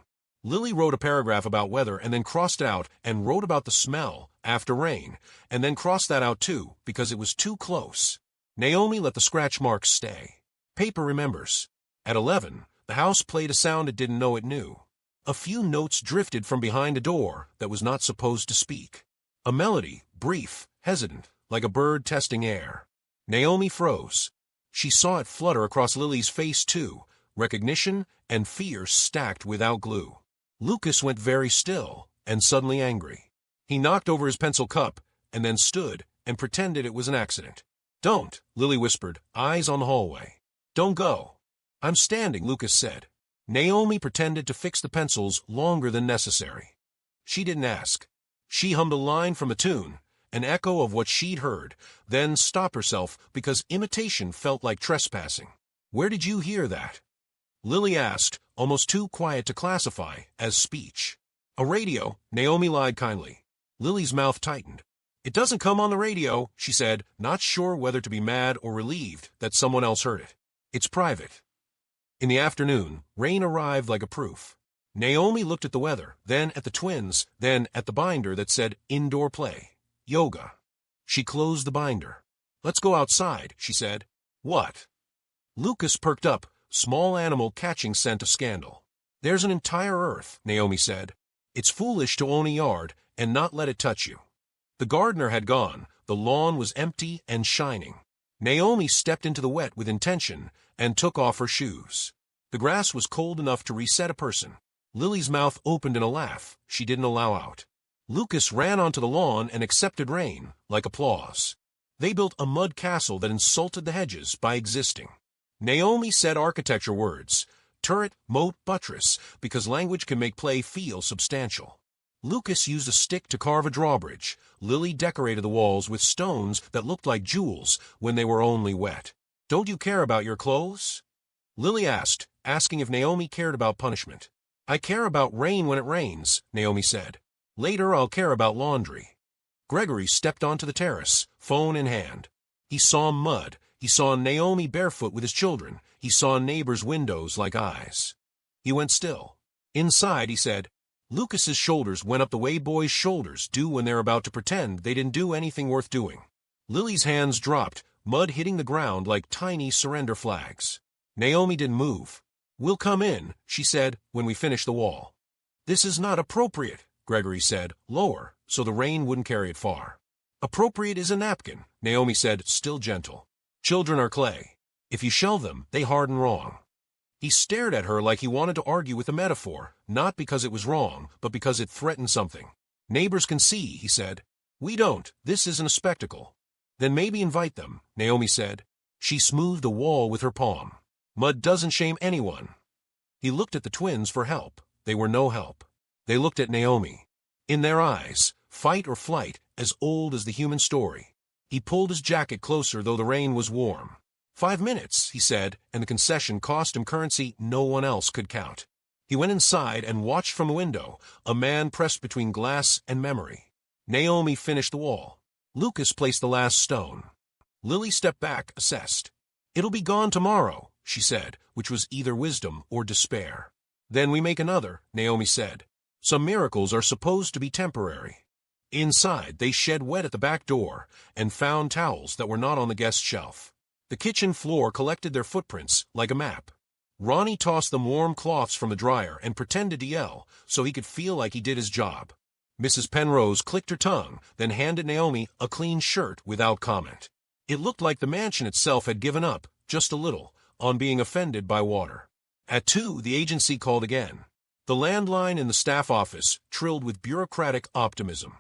Lily wrote a paragraph about weather and then crossed it out and wrote about the smell after rain, and then crossed that out too because it was too close. Naomi let the scratch marks stay. Paper remembers. At 11, the house played a sound it didn't know it knew. A few notes drifted from behind a door that was not supposed to speak. A melody, brief, hesitant, like a bird testing air. Naomi froze. She saw it flutter across Lily's face too, recognition and fear stacked without glue. Lucas went very still and suddenly angry. He knocked over his pencil cup and then stood and pretended it was an accident. Don't, Lily whispered, eyes on the hallway. Don't go. I'm standing, Lucas said. Naomi pretended to fix the pencils longer than necessary. She didn't ask. She hummed a line from a tune, an echo of what she'd heard, then stopped herself because imitation felt like trespassing. Where did you hear that? Lily asked, almost too quiet to classify as speech. A radio, Naomi lied kindly. Lily's mouth tightened. It doesn't come on the radio, she said, not sure whether to be mad or relieved that someone else heard it. It's private. In the afternoon, rain arrived like a proof. Naomi looked at the weather, then at the twins, then at the binder that said indoor play, yoga. She closed the binder. Let's go outside, she said. What? Lucas perked up, small animal catching scent of scandal. There's an entire earth, Naomi said. It's foolish to own a yard and not let it touch you. The gardener had gone. The lawn was empty and shining. Naomi stepped into the wet with intention and took off her shoes. The grass was cold enough to reset a person. Lily's mouth opened in a laugh she didn't allow out. Lucas ran onto the lawn and accepted rain, like applause. They built a mud castle that insulted the hedges by existing. Naomi said architecture words, turret, moat, buttress, because language can make play feel substantial. Lucas used a stick to carve a drawbridge. Lily decorated the walls with stones that looked like jewels when they were only wet. Don't you care about your clothes? Lily asked, asking if Naomi cared about punishment. I care about rain when it rains, Naomi said. Later I'll care about laundry. Gregory stepped onto the terrace, phone in hand. He saw mud. He saw Naomi barefoot with his children. He saw neighbors' windows like eyes. He went still. Inside, he said, Lucas's shoulders went up the way boys' shoulders do when they're about to pretend they didn't do anything worth doing. Lily's hands dropped, mud hitting the ground like tiny surrender flags. Naomi didn't move. We'll come in, she said, when we finish the wall. This is not appropriate, Gregory said, lower, so the rain wouldn't carry it far. Appropriate is a napkin, Naomi said, still gentle. Children are clay. If you shell them, they harden wrong. He stared at her like he wanted to argue with a metaphor, not because it was wrong, but because it threatened something. Neighbors can see, he said. We don't. This isn't a spectacle. Then maybe invite them, Naomi said. She smoothed a wall with her palm. Mud doesn't shame anyone. He looked at the twins for help. They were no help. They looked at Naomi. In their eyes, fight or flight, as old as the human story. He pulled his jacket closer, though the rain was warm. 5 minutes, he said, and the concession cost him currency no one else could count. He went inside and watched from the window, a man pressed between glass and memory. Naomi finished the wall. Lucas placed the last stone. Lily stepped back, assessed. It'll be gone tomorrow, she said, which was either wisdom or despair. Then we make another, Naomi said. Some miracles are supposed to be temporary. Inside, they shed wet at the back door and found towels that were not on the guest shelf. The kitchen floor collected their footprints like a map. Ronnie tossed them warm cloths from the dryer and pretended to yell so he could feel like he did his job. Mrs. Penrose clicked her tongue, then handed Naomi a clean shirt without comment. It looked like the mansion itself had given up, just a little, on being offended by water. At 2, the agency called again. The landline in the staff office trilled with bureaucratic optimism.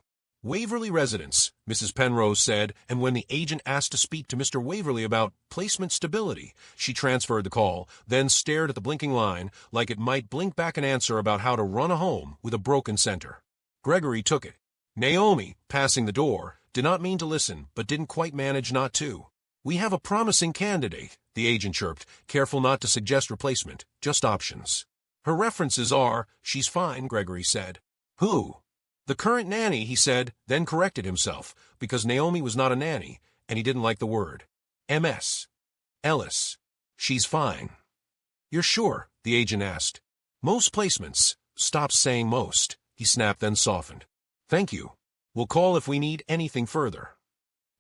Waverly residence, Mrs. Penrose said, and when the agent asked to speak to Mr. Waverly about placement stability, she transferred the call, then stared at the blinking line like it might blink back an answer about how to run a home with a broken center. Gregory took it. Naomi, passing the door, did not mean to listen, but didn't quite manage not to. "We have a promising candidate," the agent chirped, careful not to suggest replacement, just options. "Her references are—" "She's fine," Gregory said. "Who?" "The current nanny," he said, then corrected himself, because Naomi was not a nanny, and he didn't like the word. "Ms. Ellis. She's fine." "You're sure?" the agent asked. "Most placements—" "Stop saying most," he snapped, then softened. "Thank you. We'll call if we need anything further."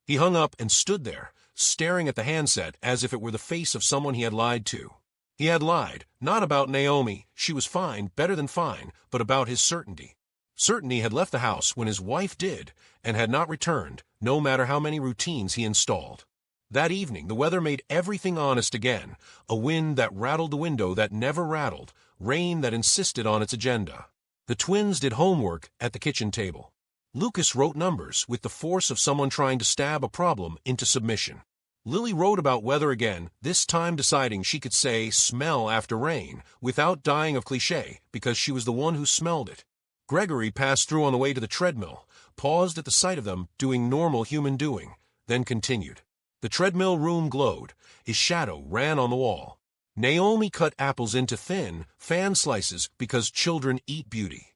He hung up and stood there, staring at the handset as if it were the face of someone he had lied to. He had lied, not about Naomi, she was fine, better than fine, but about his certainty. Certainty had left the house when his wife did, and had not returned, no matter how many routines he installed. That evening the weather made everything honest again, a wind that rattled the window that never rattled, rain that insisted on its agenda. The twins did homework at the kitchen table. Lucas wrote numbers with the force of someone trying to stab a problem into submission. Lily wrote about weather again, this time deciding she could say smell after rain without dying of cliché because she was the one who smelled it. Gregory passed through on the way to the treadmill, paused at the sight of them doing normal human doing, then continued. The treadmill room glowed. His shadow ran on the wall. Naomi cut apples into thin, fan slices because children eat beauty.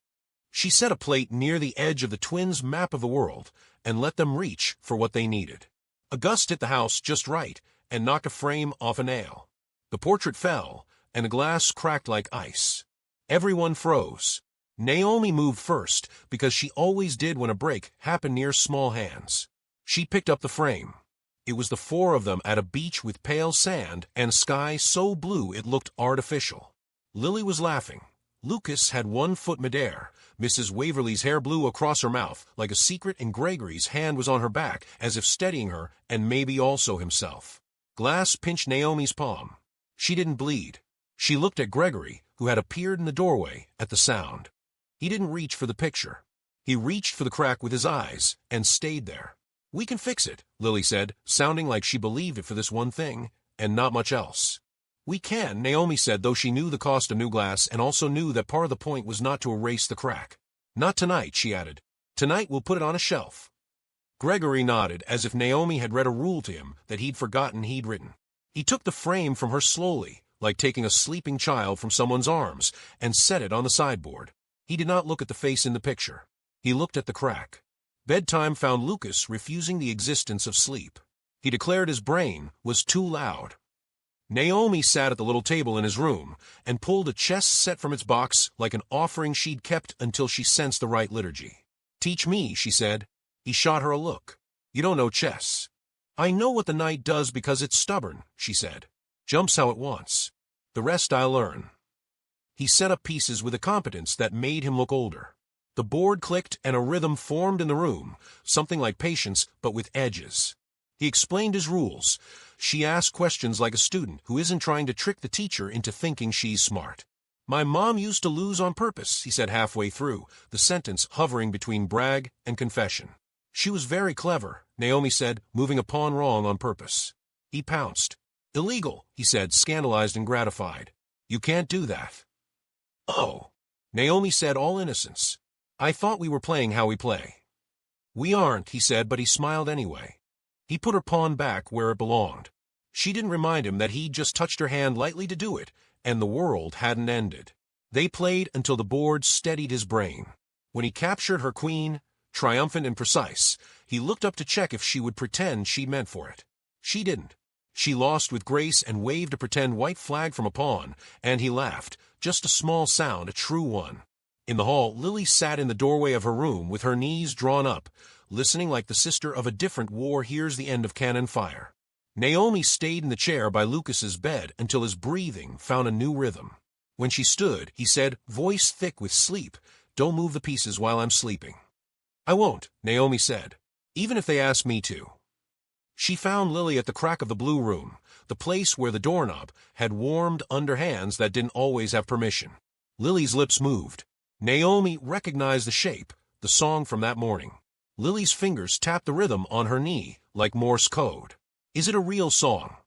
She set a plate near the edge of the twins' map of the world and let them reach for what they needed. A gust hit the house just right and knocked a frame off a nail. The portrait fell, and the glass cracked like ice. Everyone froze. Naomi moved first because she always did when a break happened near small hands. She picked up the frame. It was the 4 of them at a beach with pale sand and sky so blue it looked artificial. Lily was laughing. Lucas had 1 foot midair. Mrs. Waverly's hair blew across her mouth like a secret, and Gregory's hand was on her back as if steadying her and maybe also himself. Glass pinched Naomi's palm. She didn't bleed. She looked at Gregory, who had appeared in the doorway at the sound. He didn't reach for the picture. He reached for the crack with his eyes and stayed there. "We can fix it," Lily said, sounding like she believed it for this one thing, and not much else. "We can," Naomi said, though she knew the cost of new glass and also knew that part of the point was not to erase the crack. "Not tonight," she added. "Tonight we'll put it on a shelf." Gregory nodded, as if Naomi had read a rule to him that he'd forgotten he'd written. He took the frame from her slowly, like taking a sleeping child from someone's arms, and set it on the sideboard. He did not look at the face in the picture. He looked at the crack. Bedtime found Lucas refusing the existence of sleep. He declared his brain was too loud. Naomi sat at the little table in his room and pulled a chess set from its box like an offering she'd kept until she sensed the right liturgy. "Teach me," she said. He shot her a look. "You don't know chess." "I know what the knight does because it's stubborn," she said. "Jumps how it wants. The rest I'll learn." He set up pieces with a competence that made him look older. The board clicked and a rhythm formed in the room, something like patience but with edges. He explained his rules. She asked questions like a student who isn't trying to trick the teacher into thinking she's smart. "My mom used to lose on purpose," he said halfway through, the sentence hovering between brag and confession. "She was very clever," Naomi said, moving a pawn wrong on purpose. He pounced. "Illegal," he said, scandalized and gratified. "You can't do that." "Oh," Naomi said, all innocence. "I thought we were playing how we play." "We aren't," he said, but he smiled anyway. He put her pawn back where it belonged. She didn't remind him that he'd just touched her hand lightly to do it, and the world hadn't ended. They played until the board steadied his brain. When he captured her queen, triumphant and precise, he looked up to check if she would pretend she meant for it. She didn't. She lost with grace and waved a pretend white flag from a pawn, and he laughed, just a small sound, a true one. In the hall, Lily sat in the doorway of her room with her knees drawn up, listening like the sister of a different war hears the end of cannon fire. Naomi stayed in the chair by Lucas's bed until his breathing found a new rhythm. When she stood, he said, voice thick with sleep, "Don't move the pieces while I'm sleeping." "I won't," Naomi said, "even if they ask me to." She found Lily at the crack of the blue room, the place where the doorknob had warmed under hands that didn't always have permission. Lily's lips moved. Naomi recognized the shape, the song from that morning. Lily's fingers tapped the rhythm on her knee, like Morse code. "Is it a real song?"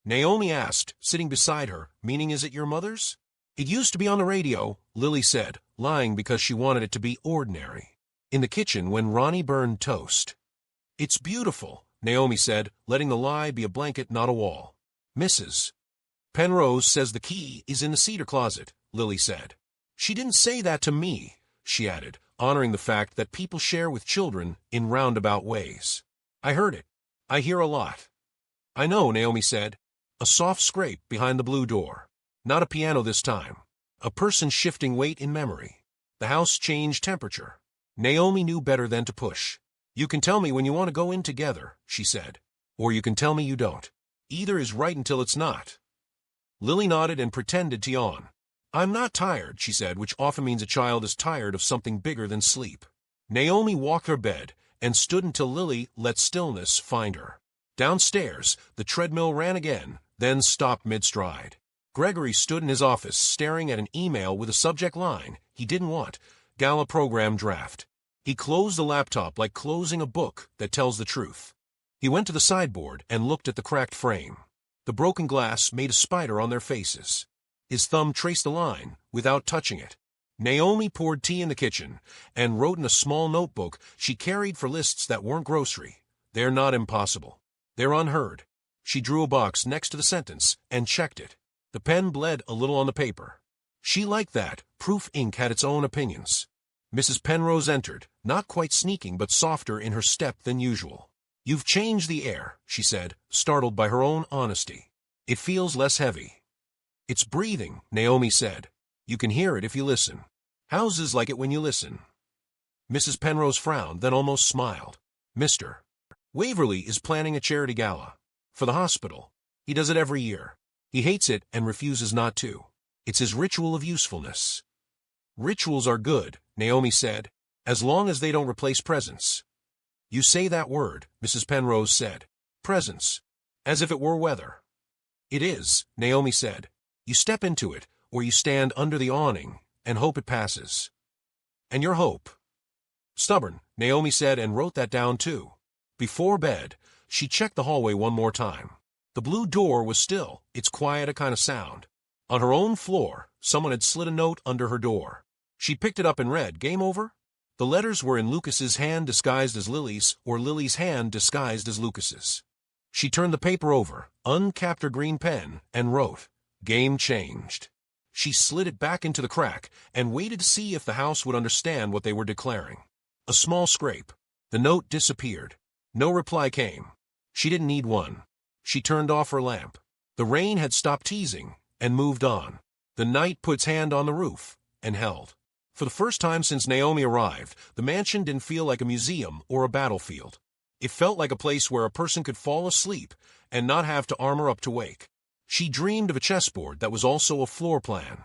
Naomi asked, sitting beside her, meaning is it your mother's? "It used to be on the radio," Lily said, lying because she wanted it to be ordinary. "In the kitchen when Ronnie burned toast." "It's beautiful," Naomi said, letting the lie be a blanket, not a wall. "Mrs. Penrose says the key is in the cedar closet," Lily said. "She didn't say that to me," she added, honoring the fact that people share with children in roundabout ways. "I heard it. I hear a lot." "I know," Naomi said. A soft scrape behind the blue door. Not a piano this time. A person shifting weight in memory. The house changed temperature. Naomi knew better than to push. "You can tell me when you want to go in together," she said. "Or you can tell me you don't. Either is right until it's not." Lily nodded and pretended to yawn. "I'm not tired," she said, which often means a child is tired of something bigger than sleep. Naomi walked her bed and stood until Lily let stillness find her. Downstairs, the treadmill ran again, then stopped mid-stride. Gregory stood in his office staring at an email with a subject line he didn't want, Gala Program Draft. He closed the laptop like closing a book that tells the truth. He went to the sideboard and looked at the cracked frame. The broken glass made a spider on their faces. His thumb traced the line without touching it. Naomi poured tea in the kitchen and wrote in a small notebook she carried for lists that weren't grocery. "They're not impossible. They're unheard." She drew a box next to the sentence and checked it. The pen bled a little on the paper. She liked that. Proof ink had its own opinions. Mrs. Penrose entered, not quite sneaking but softer in her step than usual. "You've changed the air," she said, startled by her own honesty. "It feels less heavy." "It's breathing," Naomi said. "You can hear it if you listen. Houses like it when you listen." Mrs. Penrose frowned, then almost smiled. "Mr. Waverly is planning a charity gala. For the hospital. He does it every year. He hates it and refuses not to. It's his ritual of usefulness." "Rituals are good," Naomi said, "as long as they don't replace presents." "You say that word," Mrs. Penrose said. "Presents. As if it were weather." "It is," Naomi said. "You step into it, or you stand under the awning, and hope it passes." "And your hope?" "Stubborn," Naomi said, and wrote that down too. Before bed, she checked the hallway one more time. The blue door was still, its quiet a kind of sound. On her own floor, someone had slid a note under her door. She picked it up and read, "Game over?" The letters were in Lucas's hand disguised as Lily's, or Lily's hand disguised as Lucas's. She turned the paper over, uncapped her green pen, and wrote, "Game changed." She slid it back into the crack and waited to see if the house would understand what they were declaring. A small scrape. The note disappeared. No reply came. She didn't need one. She turned off her lamp. The rain had stopped teasing and moved on. The night put its hand on the roof and held. For the first time since Naomi arrived, the mansion didn't feel like a museum or a battlefield. It felt like a place where a person could fall asleep and not have to armor up to wake. She dreamed of a chessboard that was also a floor plan.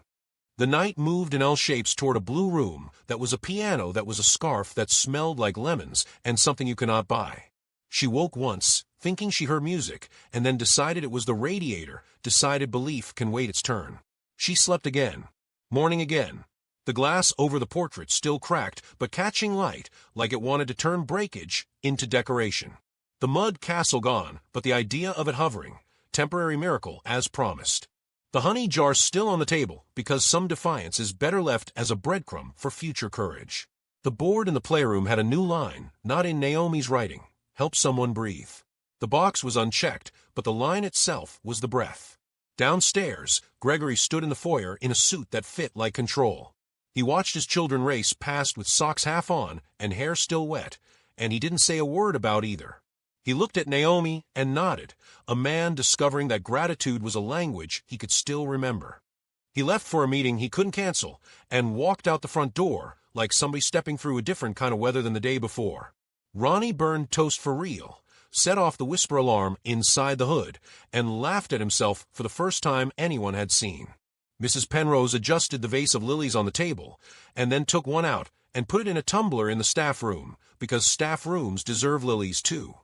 The night moved in L shapes toward a blue room that was a piano that was a scarf that smelled like lemons and something you cannot buy. She woke once, thinking she heard music, and then decided it was the radiator, decided belief can wait its turn. She slept again. Morning again. The glass over the portrait still cracked, but catching light, like it wanted to turn breakage into decoration. The mud castle gone, but the idea of it hovering. Temporary miracle, as promised. The honey jar still on the table, because some defiance is better left as a breadcrumb for future courage. The board in the playroom had a new line, not in Naomi's writing. "Help someone breathe." The box was unchecked, but the line itself was the breath. Downstairs, Gregory stood in the foyer in a suit that fit like control. He watched his children race past with socks half on and hair still wet, and he didn't say a word about either. He looked at Naomi and nodded, a man discovering that gratitude was a language he could still remember. He left for a meeting he couldn't cancel and walked out the front door like somebody stepping through a different kind of weather than the day before. Ronnie burned toast for real, set off the whisper alarm inside the hood, and laughed at himself for the first time anyone had seen. Mrs. Penrose adjusted the vase of lilies on the table and then took one out and put it in a tumbler in the staff room, because staff rooms deserve lilies too.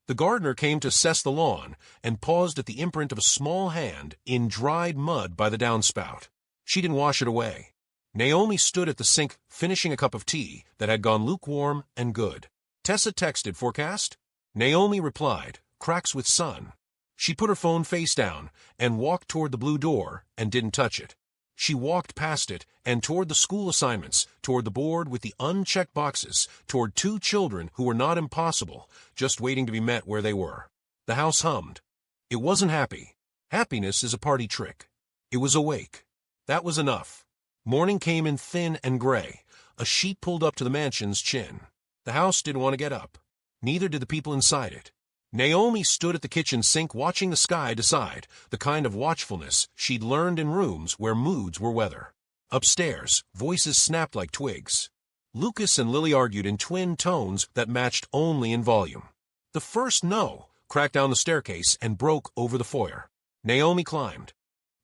The gardener came to assess the lawn and paused at the imprint of a small hand in dried mud by the downspout. She didn't wash it away. Naomi stood at the sink finishing a cup of tea that had gone lukewarm and good. Tessa texted, "Forecast?" Naomi replied, "Cracks with sun." She put her phone face down and walked toward the blue door and didn't touch it. She walked past it and toward the school assignments, toward the board with the unchecked boxes, toward two children who were not impossible, just waiting to be met where they were. The house hummed. It wasn't happy. Happiness is a party trick. It was awake. That was enough. Morning came in thin and gray. A sheet pulled up to the mansion's chin. The house didn't want to get up. Neither did the people inside it. Naomi stood at the kitchen sink watching the sky decide, the kind of watchfulness she'd learned in rooms where moods were weather. Upstairs, voices snapped like twigs. Lucas and Lily argued in twin tones that matched only in volume. The first no cracked down the staircase and broke over the foyer. Naomi climbed.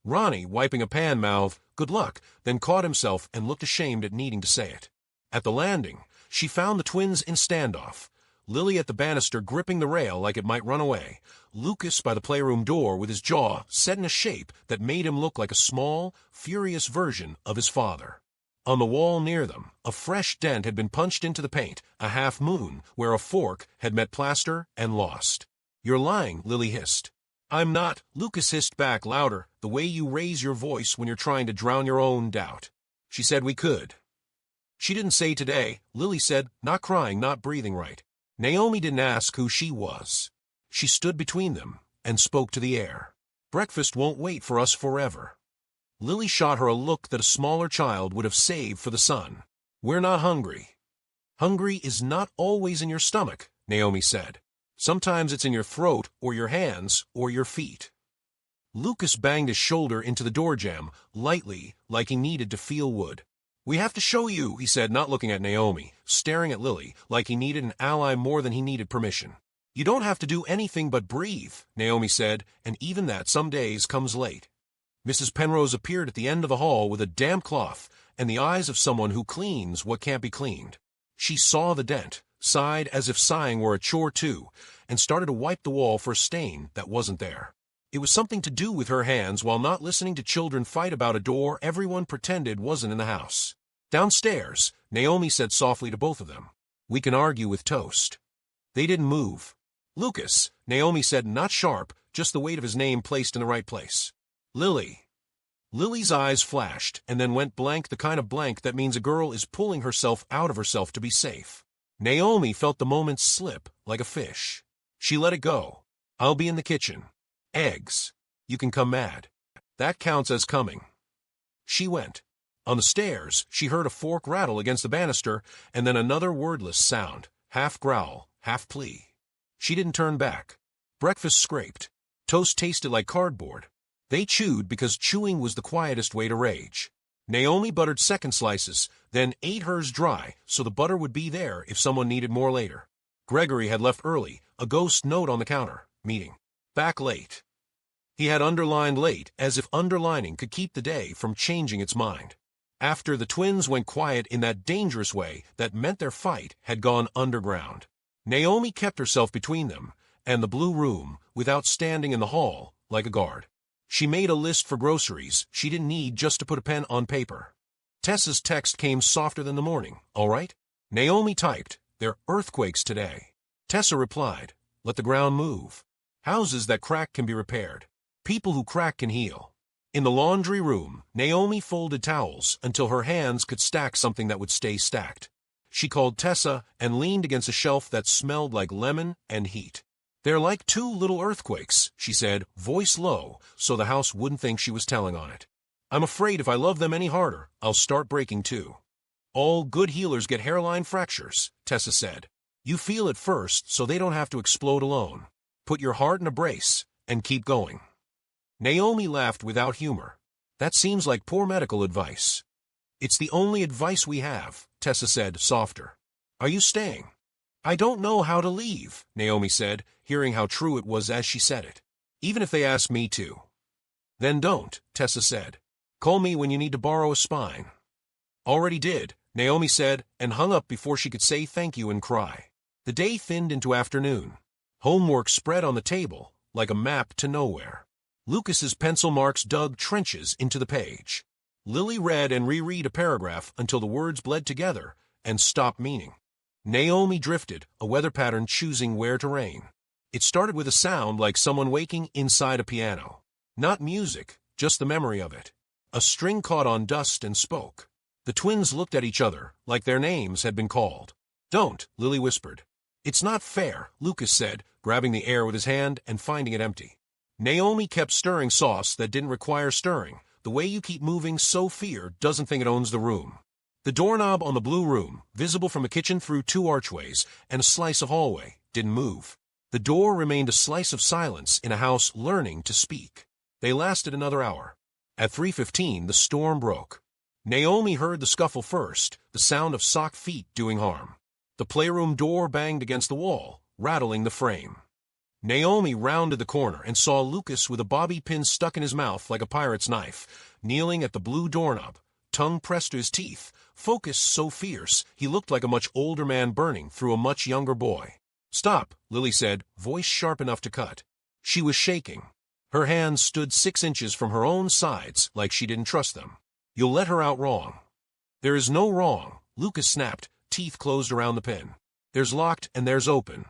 Ronnie, wiping a pan, mouthed, "Good luck," then caught himself and looked ashamed at needing to say it. At the landing, she found the twins in standoff. Lily at the banister gripping the rail like it might run away. Lucas by the playroom door with his jaw set in a shape that made him look like a small, furious version of his father. On the wall near them, a fresh dent had been punched into the paint, a half moon where a fork had met plaster and lost. "You're lying," Lily hissed. "I'm not," Lucas hissed back louder, the way you raise your voice when you're trying to drown your own doubt. "She said we could." "She didn't say today," Lily said, not crying, not breathing right. Naomi didn't ask who she was. She stood between them and spoke to the air. "Breakfast won't wait for us forever." Lily shot her a look that a smaller child would have saved for the sun. "We're not hungry." "Hungry is not always in your stomach," Naomi said. "Sometimes it's in your throat or your hands or your feet." Lucas banged his shoulder into the door jamb, lightly, like he needed to feel wood. "We have to show you," he said, not looking at Naomi, staring at Lily, like he needed an ally more than he needed permission. "You don't have to do anything but breathe," Naomi said, "and even that some days comes late." Mrs. Penrose appeared at the end of the hall with a damp cloth and the eyes of someone who cleans what can't be cleaned. She saw the dent, sighed as if sighing were a chore too, and started to wipe the wall for a stain that wasn't there. It was something to do with her hands while not listening to children fight about a door everyone pretended wasn't in the house. Downstairs, Naomi said softly to both of them, "We can argue with toast." They didn't move. "Lucas," Naomi said, not sharp, just the weight of his name placed in the right place. "Lily." Lily's eyes flashed and then went blank, the kind of blank that means a girl is pulling herself out of herself to be safe. Naomi felt the moment slip like a fish. She let it go. "I'll be in the kitchen. Eggs. You can come mad. That counts as coming." She went. On the stairs, she heard a fork rattle against the banister, and then another wordless sound, half growl, half plea. She didn't turn back. Breakfast scraped. Toast tasted like cardboard. They chewed because chewing was the quietest way to rage. Naomi buttered second slices, then ate hers dry so the butter would be there if someone needed more later. Gregory had left early, a ghost note on the counter, meeting. Back late. He had underlined late, as if underlining could keep the day from changing its mind. After the twins went quiet in that dangerous way that meant their fight had gone underground. Naomi kept herself between them and the blue room without standing in the hall like a guard. She made a list for groceries she didn't need just to put a pen on paper. Tessa's text came softer than the morning. "All right?" Naomi typed, "There are earthquakes today." Tessa replied, "Let the ground move. Houses that crack can be repaired. People who crack can heal." In the laundry room, Naomi folded towels until her hands could stack something that would stay stacked. She called Tessa and leaned against a shelf that smelled like lemon and heat. "They're like two little earthquakes," she said, voice low, so the house wouldn't think she was telling on it. "I'm afraid if I love them any harder, I'll start breaking too." "All good healers get hairline fractures," Tessa said. "You feel it first so they don't have to explode alone. Put your heart in a brace and keep going." Naomi laughed without humor. That seems like poor medical advice. It's the only advice we have, Tessa said, softer. Are you staying? I don't know how to leave, Naomi said, hearing how true it was as she said it. Even if they ask me to. Then don't, Tessa said. Call me when you need to borrow a spine. Already did, Naomi said, and hung up before she could say thank you and cry. The day thinned into afternoon. Homework spread on the table, like a map to nowhere. Lucas's pencil marks dug trenches into the page. Lily read and reread a paragraph until the words bled together and stopped meaning. Naomi drifted, a weather pattern choosing where to rain. It started with a sound like someone waking inside a piano. Not music, just the memory of it. A string caught on dust and spoke. The twins looked at each other, like their names had been called. Don't, Lily whispered. It's not fair, Lucas said, grabbing the air with his hand and finding it empty. Naomi kept stirring sauce that didn't require stirring. The way you keep moving so fear doesn't think it owns the room. The doorknob on the blue room, visible from the kitchen through 2 archways and a slice of hallway, didn't move. The door remained a slice of silence in a house learning to speak. They lasted another hour. At 3:15, the storm broke. Naomi heard the scuffle first, the sound of socked feet doing harm. The playroom door banged against the wall, rattling the frame. Naomi rounded the corner and saw Lucas with a bobby pin stuck in his mouth like a pirate's knife, kneeling at the blue doorknob, tongue pressed to his teeth, focus so fierce he looked like a much older man burning through a much younger boy. Stop, Lily said, voice sharp enough to cut. She was shaking. Her hands stood 6 inches from her own sides like she didn't trust them. You'll let her out wrong. There is no wrong, Lucas snapped, teeth closed around the pin. There's locked and there's open.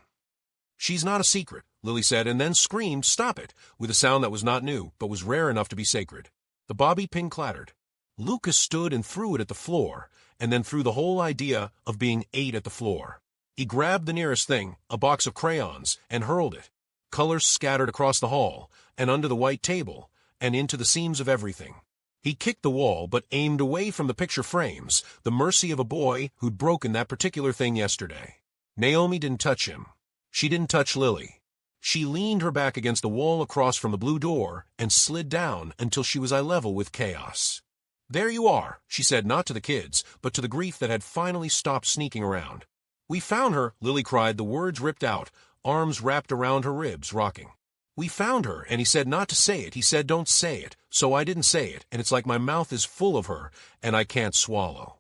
She's not a secret, Lily said, and then screamed, stop it, with a sound that was not new, but was rare enough to be sacred. The bobby pin clattered. Lucas stood and threw it at the floor, and then threw the whole idea of being 8 at the floor. He grabbed the nearest thing, a box of crayons, and hurled it. Colors scattered across the hall, and under the white table, and into the seams of everything. He kicked the wall, but aimed away from the picture frames, the mercy of a boy who'd broken that particular thing yesterday. Naomi didn't touch him. She didn't touch Lily. She leaned her back against the wall across from the blue door and slid down until she was eye level with chaos. There you are, she said, not to the kids, but to the grief that had finally stopped sneaking around. We found her, Lily cried, the words ripped out, arms wrapped around her ribs, rocking. We found her, and he said not to say it. He said don't say it, so I didn't say it, and it's like my mouth is full of her, and I can't swallow.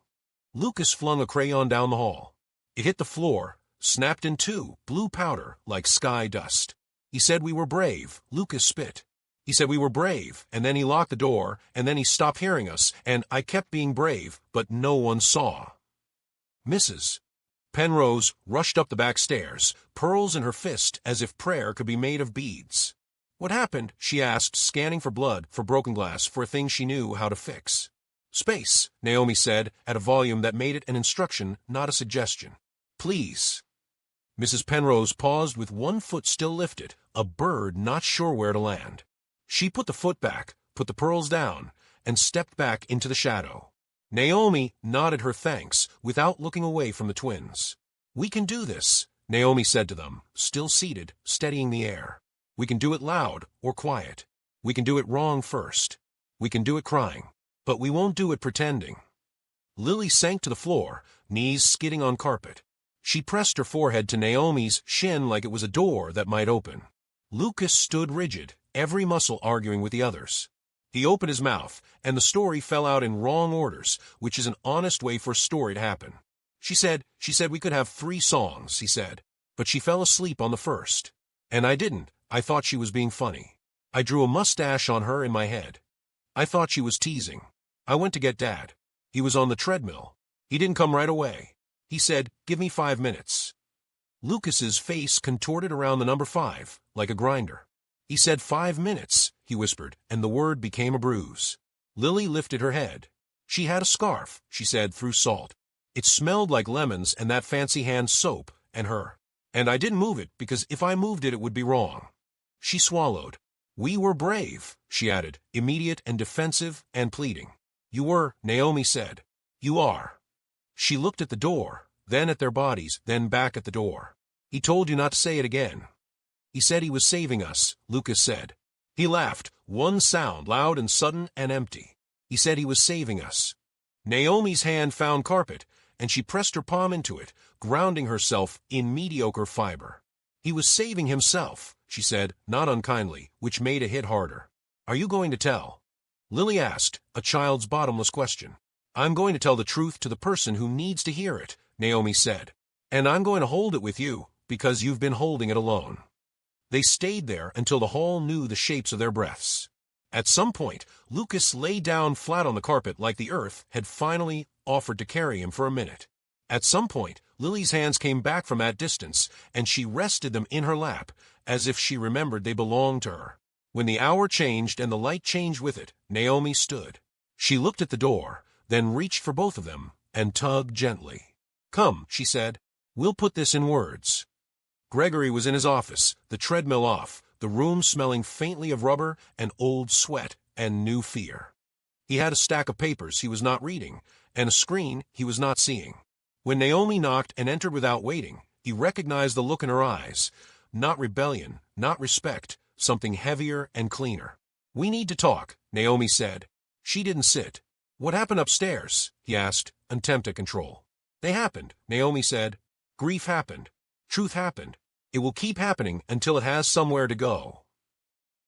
Lucas flung a crayon down the hall. It hit the floor, snapped in 2, blue powder, like sky dust. He said we were brave, Lucas spit. He said we were brave, and then he locked the door, and then he stopped hearing us, and I kept being brave, but no one saw. Mrs. Penrose rushed up the back stairs, pearls in her fist as if prayer could be made of beads. What happened? She asked, scanning for blood, for broken glass, for a thing she knew how to fix. Space, Naomi said, at a volume that made it an instruction, not a suggestion. Please. Mrs. Penrose paused with one foot still lifted, a bird not sure where to land. She put the foot back, put the pearls down, and stepped back into the shadow. Naomi nodded her thanks without looking away from the twins. We can do this, Naomi said to them, still seated, steadying the air. We can do it loud or quiet. We can do it wrong first. We can do it crying. But we won't do it pretending. Lily sank to the floor, knees skidding on carpet. She pressed her forehead to Naomi's shin like it was a door that might open. Lucas stood rigid, every muscle arguing with the others. He opened his mouth, and the story fell out in wrong orders, which is an honest way for a story to happen. She said we could have 3 songs, he said, but she fell asleep on the first. And I didn't. I thought she was being funny. I drew a mustache on her in my head. I thought she was teasing. I went to get Dad. He was on the treadmill. He didn't come right away. He said, give me 5 minutes. Lucas's face contorted around the number 5, like a grinder. He said 5 minutes, he whispered, and the word became a bruise. Lily lifted her head. She had a scarf, she said through salt. It smelled like lemons and that fancy hand soap, and her. And I didn't move it because if I moved it, it would be wrong. She swallowed. We were brave, she added, immediate and defensive and pleading. You were, Naomi said. You are. She looked at the door, then at their bodies, then back at the door. He told you not to say it again. He said he was saving us, Lucas said. He laughed, one sound, loud and sudden and empty. He said he was saving us. Naomi's hand found carpet, and she pressed her palm into it, grounding herself in mediocre fiber. He was saving himself, she said, not unkindly, which made it hit harder. Are you going to tell? Lily asked, a child's bottomless question. I'm going to tell the truth to the person who needs to hear it, Naomi said. And I'm going to hold it with you, because you've been holding it alone. They stayed there until the hall knew the shapes of their breaths. At some point, Lucas lay down flat on the carpet like the earth had finally offered to carry him for a minute. At some point, Lily's hands came back from that distance, and she rested them in her lap, as if she remembered they belonged to her. When the hour changed and the light changed with it, Naomi stood. She looked at the door, then reached for both of them, and tugged gently. Come, she said. We'll put this in words. Gregory was in his office, the treadmill off, the room smelling faintly of rubber and old sweat and new fear. He had a stack of papers he was not reading, and a screen he was not seeing. When Naomi knocked and entered without waiting, he recognized the look in her eyes. Not rebellion, not respect, something heavier and cleaner. We need to talk, Naomi said. She didn't sit. What happened upstairs? He asked, attempt at control. They happened, Naomi said. Grief happened. Truth happened. It will keep happening until it has somewhere to go.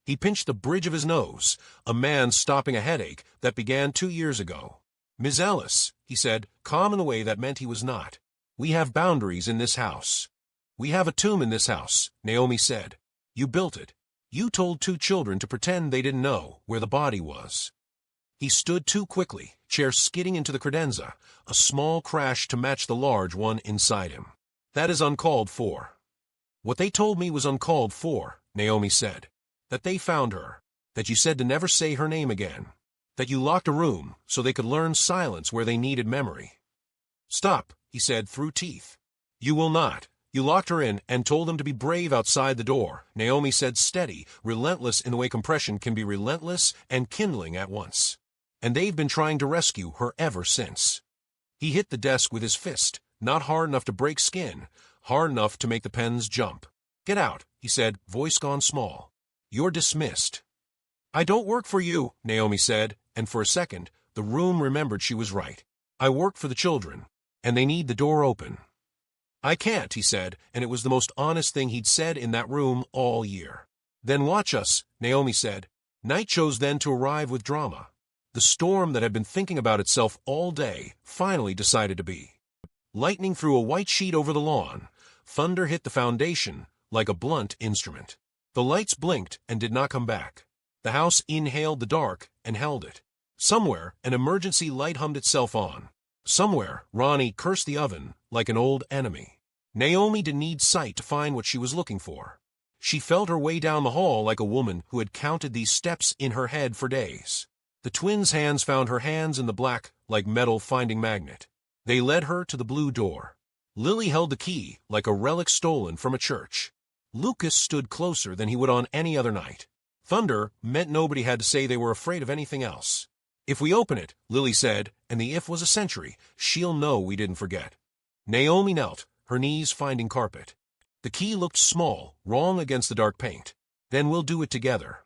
He pinched the bridge of his nose, a man stopping a headache that began 2 years ago. Ms. Ellis, he said, calm in the way that meant he was not. We have boundaries in this house. We have a tomb in this house, Naomi said. You built it. You told 2 children to pretend they didn't know where the body was. He stood too quickly, chair skidding into the credenza, a small crash to match the large one inside him. That is uncalled for. What they told me was uncalled for, Naomi said. That they found her. That you said to never say her name again. That you locked a room so they could learn silence where they needed memory. Stop, he said through teeth. You will not. You locked her in and told them to be brave outside the door, Naomi said, steady, relentless in the way compression can be relentless and kindling at once. And they've been trying to rescue her ever since. He hit the desk with his fist, not hard enough to break skin, hard enough to make the pens jump. Get out, he said, voice gone small. You're dismissed. I don't work for you, Naomi said, and for a second, the room remembered she was right. I work for the children, and they need the door open. I can't, he said, and it was the most honest thing he'd said in that room all year. Then watch us, Naomi said. Night chose then to arrive with drama. The storm that had been thinking about itself all day finally decided to be. Lightning threw a white sheet over the lawn. Thunder hit the foundation like a blunt instrument. The lights blinked and did not come back. The house inhaled the dark and held it. Somewhere, an emergency light hummed itself on. Somewhere, Ronnie cursed the oven like an old enemy. Naomi didn't need sight to find what she was looking for. She felt her way down the hall like a woman who had counted these steps in her head for days. The twins' hands found her hands in the black like metal finding magnet. They led her to the blue door. Lily held the key like a relic stolen from a church. Lucas stood closer than he would on any other night. Thunder meant nobody had to say they were afraid of anything else. If we open it, Lily said, and the if was a century, she'll know we didn't forget. Naomi knelt, her knees finding carpet. The key looked small, wrong against the dark paint. Then we'll do it together.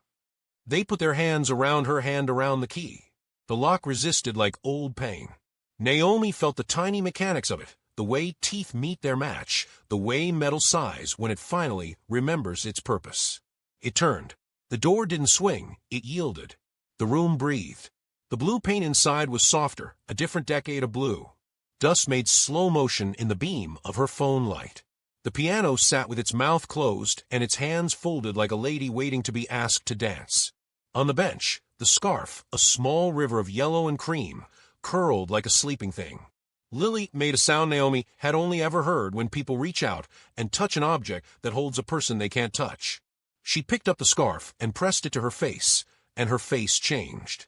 They put their hands around her hand around the key. The lock resisted like old pain. Naomi felt the tiny mechanics of it, the way teeth meet their match, the way metal sighs when it finally remembers its purpose. It turned. The door didn't swing, it yielded. The room breathed. The blue paint inside was softer, a different decade of blue. Dust made slow motion in the beam of her phone light. The piano sat with its mouth closed and its hands folded like a lady waiting to be asked to dance. On the bench, the scarf, a small river of yellow and cream, curled like a sleeping thing. Lily made a sound Naomi had only ever heard when people reach out and touch an object that holds a person they can't touch. She picked up the scarf and pressed it to her face, and her face changed.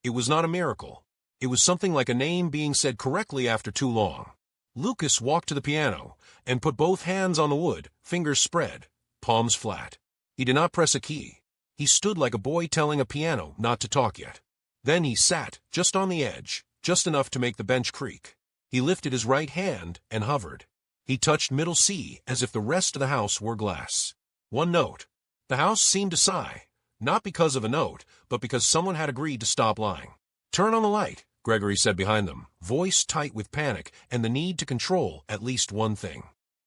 It was not a miracle. It was something like a name being said correctly after too long. Lucas walked to the piano and put both hands on the wood, fingers spread, palms flat. He did not press a key. He stood like a boy telling a piano not to talk yet. Then he sat, just on the edge, just enough to make the bench creak. He lifted his right hand and hovered. He touched middle C as if the rest of the house were glass. One note. The house seemed to sigh, not because of a note, but because someone had agreed to stop lying. Turn on the light, Gregory said behind them, voice tight with panic and the need to control at least one thing.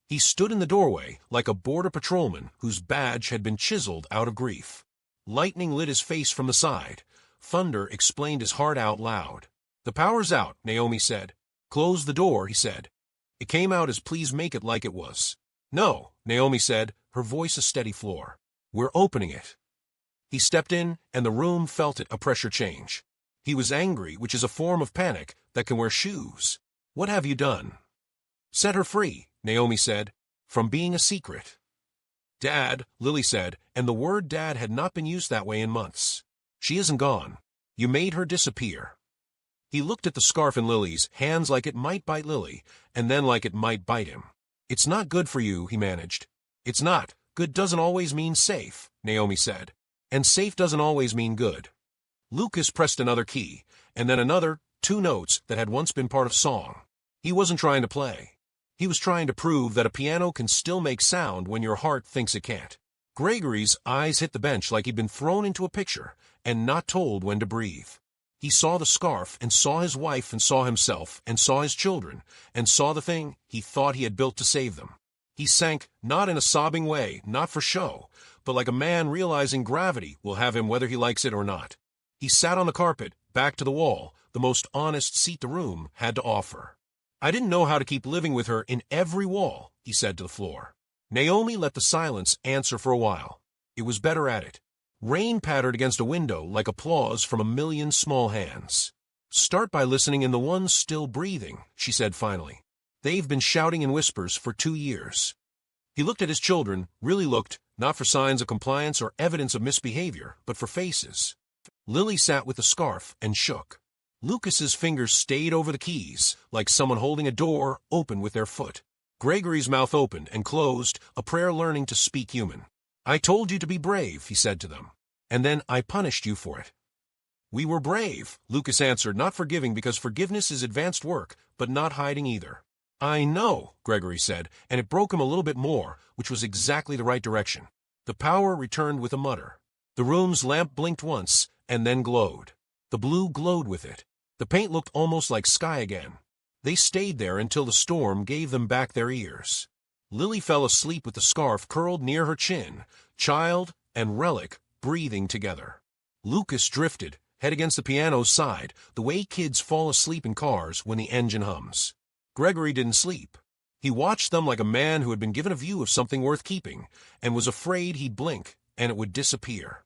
He stood in the doorway like a border patrolman whose badge had been chiseled out of grief. Lightning lit his face from the side. Thunder explained his heart out loud. The power's out, Naomi said. Close the door, he said. It came out as please make it like it was. No, Naomi said, her voice a steady floor. We're opening it. He stepped in, and the room felt it a pressure change. He was angry, which is a form of panic that can wear shoes. What have you done? Set her free, Naomi said, from being a secret. Dad, Lily said, and the word dad had not been used that way in months. She isn't gone. You made her disappear. He looked at the scarf in Lily's hands like it might bite Lily, and then like it might bite him. It's not good for you, he managed. It's not. Good doesn't always mean safe, Naomi said. And safe doesn't always mean good. Lucas pressed another key, and then another, 2 notes that had once been part of song. He wasn't trying to play. He was trying to prove that a piano can still make sound when your heart thinks it can't. Gregory's eyes hit the bench like he'd been thrown into a picture and not told when to breathe. He saw the scarf and saw his wife and saw himself and saw his children and saw the thing he thought he had built to save them. He sank, not in a sobbing way, not for show, but like a man realizing gravity will have him whether he likes it or not. He sat on the carpet, back to the wall, the most honest seat the room had to offer. I didn't know how to keep living with her in every wall, he said to the floor. Naomi let the silence answer for a while. It was better at it. Rain pattered against a window like applause from a million small hands. Start by listening in the ones still breathing, she said finally. They've been shouting in whispers for 2 years. He looked at his children, really looked, not for signs of compliance or evidence of misbehavior, but for faces. Lily sat with the scarf and shook. Lucas's fingers stayed over the keys, like someone holding a door open with their foot. Gregory's mouth opened and closed, a prayer learning to speak human. I told you to be brave, he said to them. And then I punished you for it. We were brave, Lucas answered, not forgiving because forgiveness is advanced work, but not hiding either. I know, Gregory said, and it broke him a little bit more, which was exactly the right direction. The power returned with a mutter. The room's lamp blinked once, and then glowed. The blue glowed with it. The paint looked almost like sky again. They stayed there until the storm gave them back their ears. Lily fell asleep with the scarf curled near her chin, child and relic breathing together. Lucas drifted, head against the piano's side, the way kids fall asleep in cars when the engine hums. Gregory didn't sleep. He watched them like a man who had been given a view of something worth keeping, and was afraid he'd blink and it would disappear.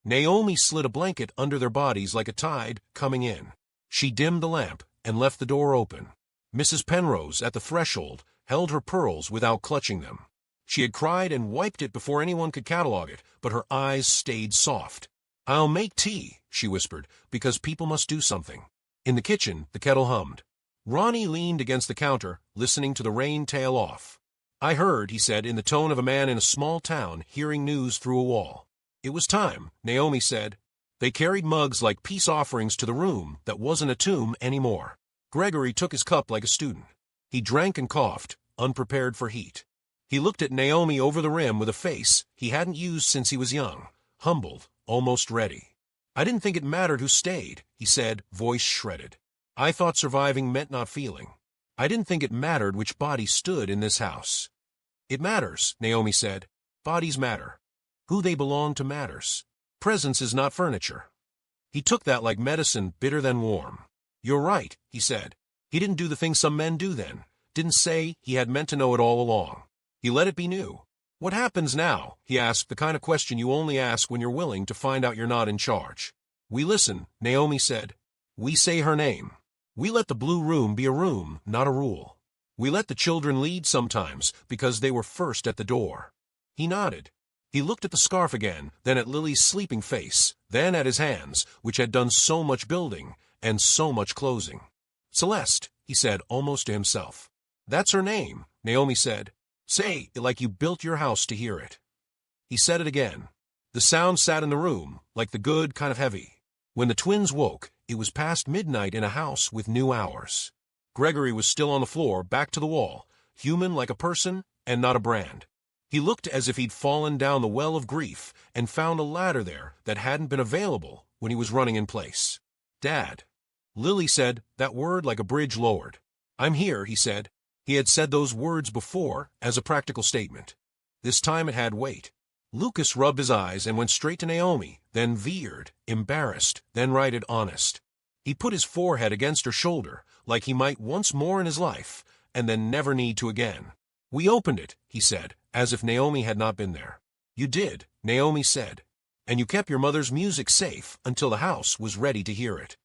Naomi slid a blanket under their bodies like a tide coming in. She dimmed the lamp and left the door open. Mrs. Penrose, at the threshold, held her pearls without clutching them. She had cried and wiped it before anyone could catalog it, but her eyes stayed soft. I'll make tea, she whispered, because people must do something. In the kitchen, the kettle hummed. Ronnie leaned against the counter, listening to the rain tail off. I heard, he said, in the tone of a man in a small town hearing news through a wall. It was time, Naomi said. They carried mugs like peace offerings to the room that wasn't a tomb anymore. Gregory took his cup like a student. He drank and coughed, unprepared for heat. He looked at Naomi over the rim with a face he hadn't used since he was young, humbled, almost ready. I didn't think it mattered who stayed, he said, voice shredded. I thought surviving meant not feeling. I didn't think it mattered which body stood in this house. It matters, Naomi said. Bodies matter. Who they belong to matters. Presence is not furniture. He took that like medicine, bitter than warm. You're right, he said. He didn't do the thing some men do then. Didn't say he had meant to know it all along. He let it be new. What happens now? He asked, the kind of question you only ask when you're willing to find out you're not in charge. We listen, Naomi said. We say her name. We let the blue room be a room, not a rule. We let the children lead sometimes because they were first at the door. He nodded. He looked at the scarf again, then at Lily's sleeping face, then at his hands, which had done so much building and so much closing. Celeste, he said almost to himself. That's her name, Naomi said. Say it like you built your house to hear it. He said it again. The sound sat in the room, like the good kind of heavy. When the twins woke, it was past midnight in a house with new hours. Gregory was still on the floor, back to the wall, human like a person and not a brand. He looked as if he'd fallen down the well of grief and found a ladder there that hadn't been available when he was running in place. Dad. Lily said, that word like a bridge lowered. I'm here, he said. He had said those words before as a practical statement. This time it had weight. Lucas rubbed his eyes and went straight to Naomi, then veered, embarrassed, then righted honest. He put his forehead against her shoulder, like he might once more in his life, and then never need to again. We opened it, he said, as if Naomi had not been there. You did, Naomi said. And you kept your mother's music safe until the house was ready to hear it.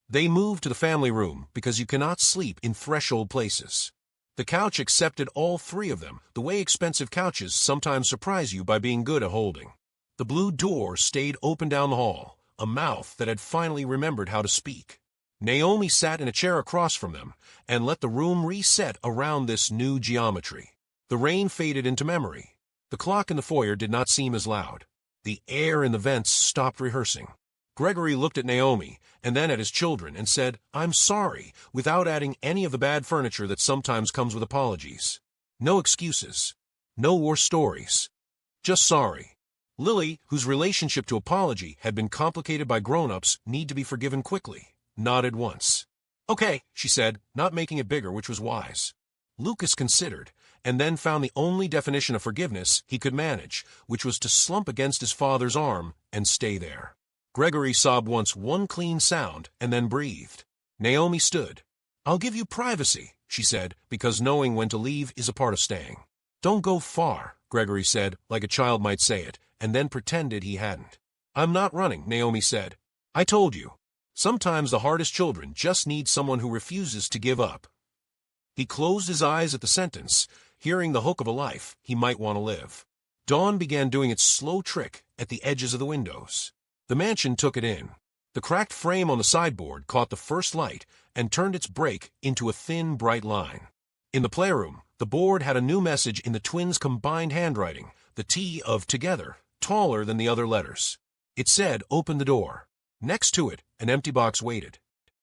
They moved to the family room because you cannot sleep in threshold places. The couch accepted all three of them, the way expensive couches sometimes surprise you by being good at holding. The blue door stayed open down the hall, a mouth that had finally remembered how to speak. Naomi sat in a chair across from them and let the room reset around this new geometry. The rain faded into memory. The clock in the foyer did not seem as loud. The air in the vents stopped rehearsing. Gregory looked at Naomi and then at his children and said, I'm sorry, without adding any of the bad furniture that sometimes comes with apologies. No excuses. No war stories. Just sorry. Lily, whose relationship to apology had been complicated by grown-ups, need to be forgiven quickly, nodded once. Okay, she said, not making it bigger, which was wise. Lucas considered, and then found the only definition of forgiveness he could manage, which was to slump against his father's arm and stay there. Gregory sobbed once one clean sound and then breathed. Naomi stood. I'll give you privacy, she said, because knowing when to leave is a part of staying. Don't go far, Gregory said, like a child might say it, and then pretended he hadn't. I'm not running, Naomi said. I told you. Sometimes the hardest children just need someone who refuses to give up. He closed his eyes at the sentence, hearing the hook of a life he might want to live. Dawn began doing its slow trick at the edges of the windows. The mansion took it in. The cracked frame on the sideboard caught the first light and turned its break into a thin, bright line. In the playroom, the board had a new message in the twins' combined handwriting, the T of together, taller than the other letters. It said, open the door. Next to it, an empty box waited.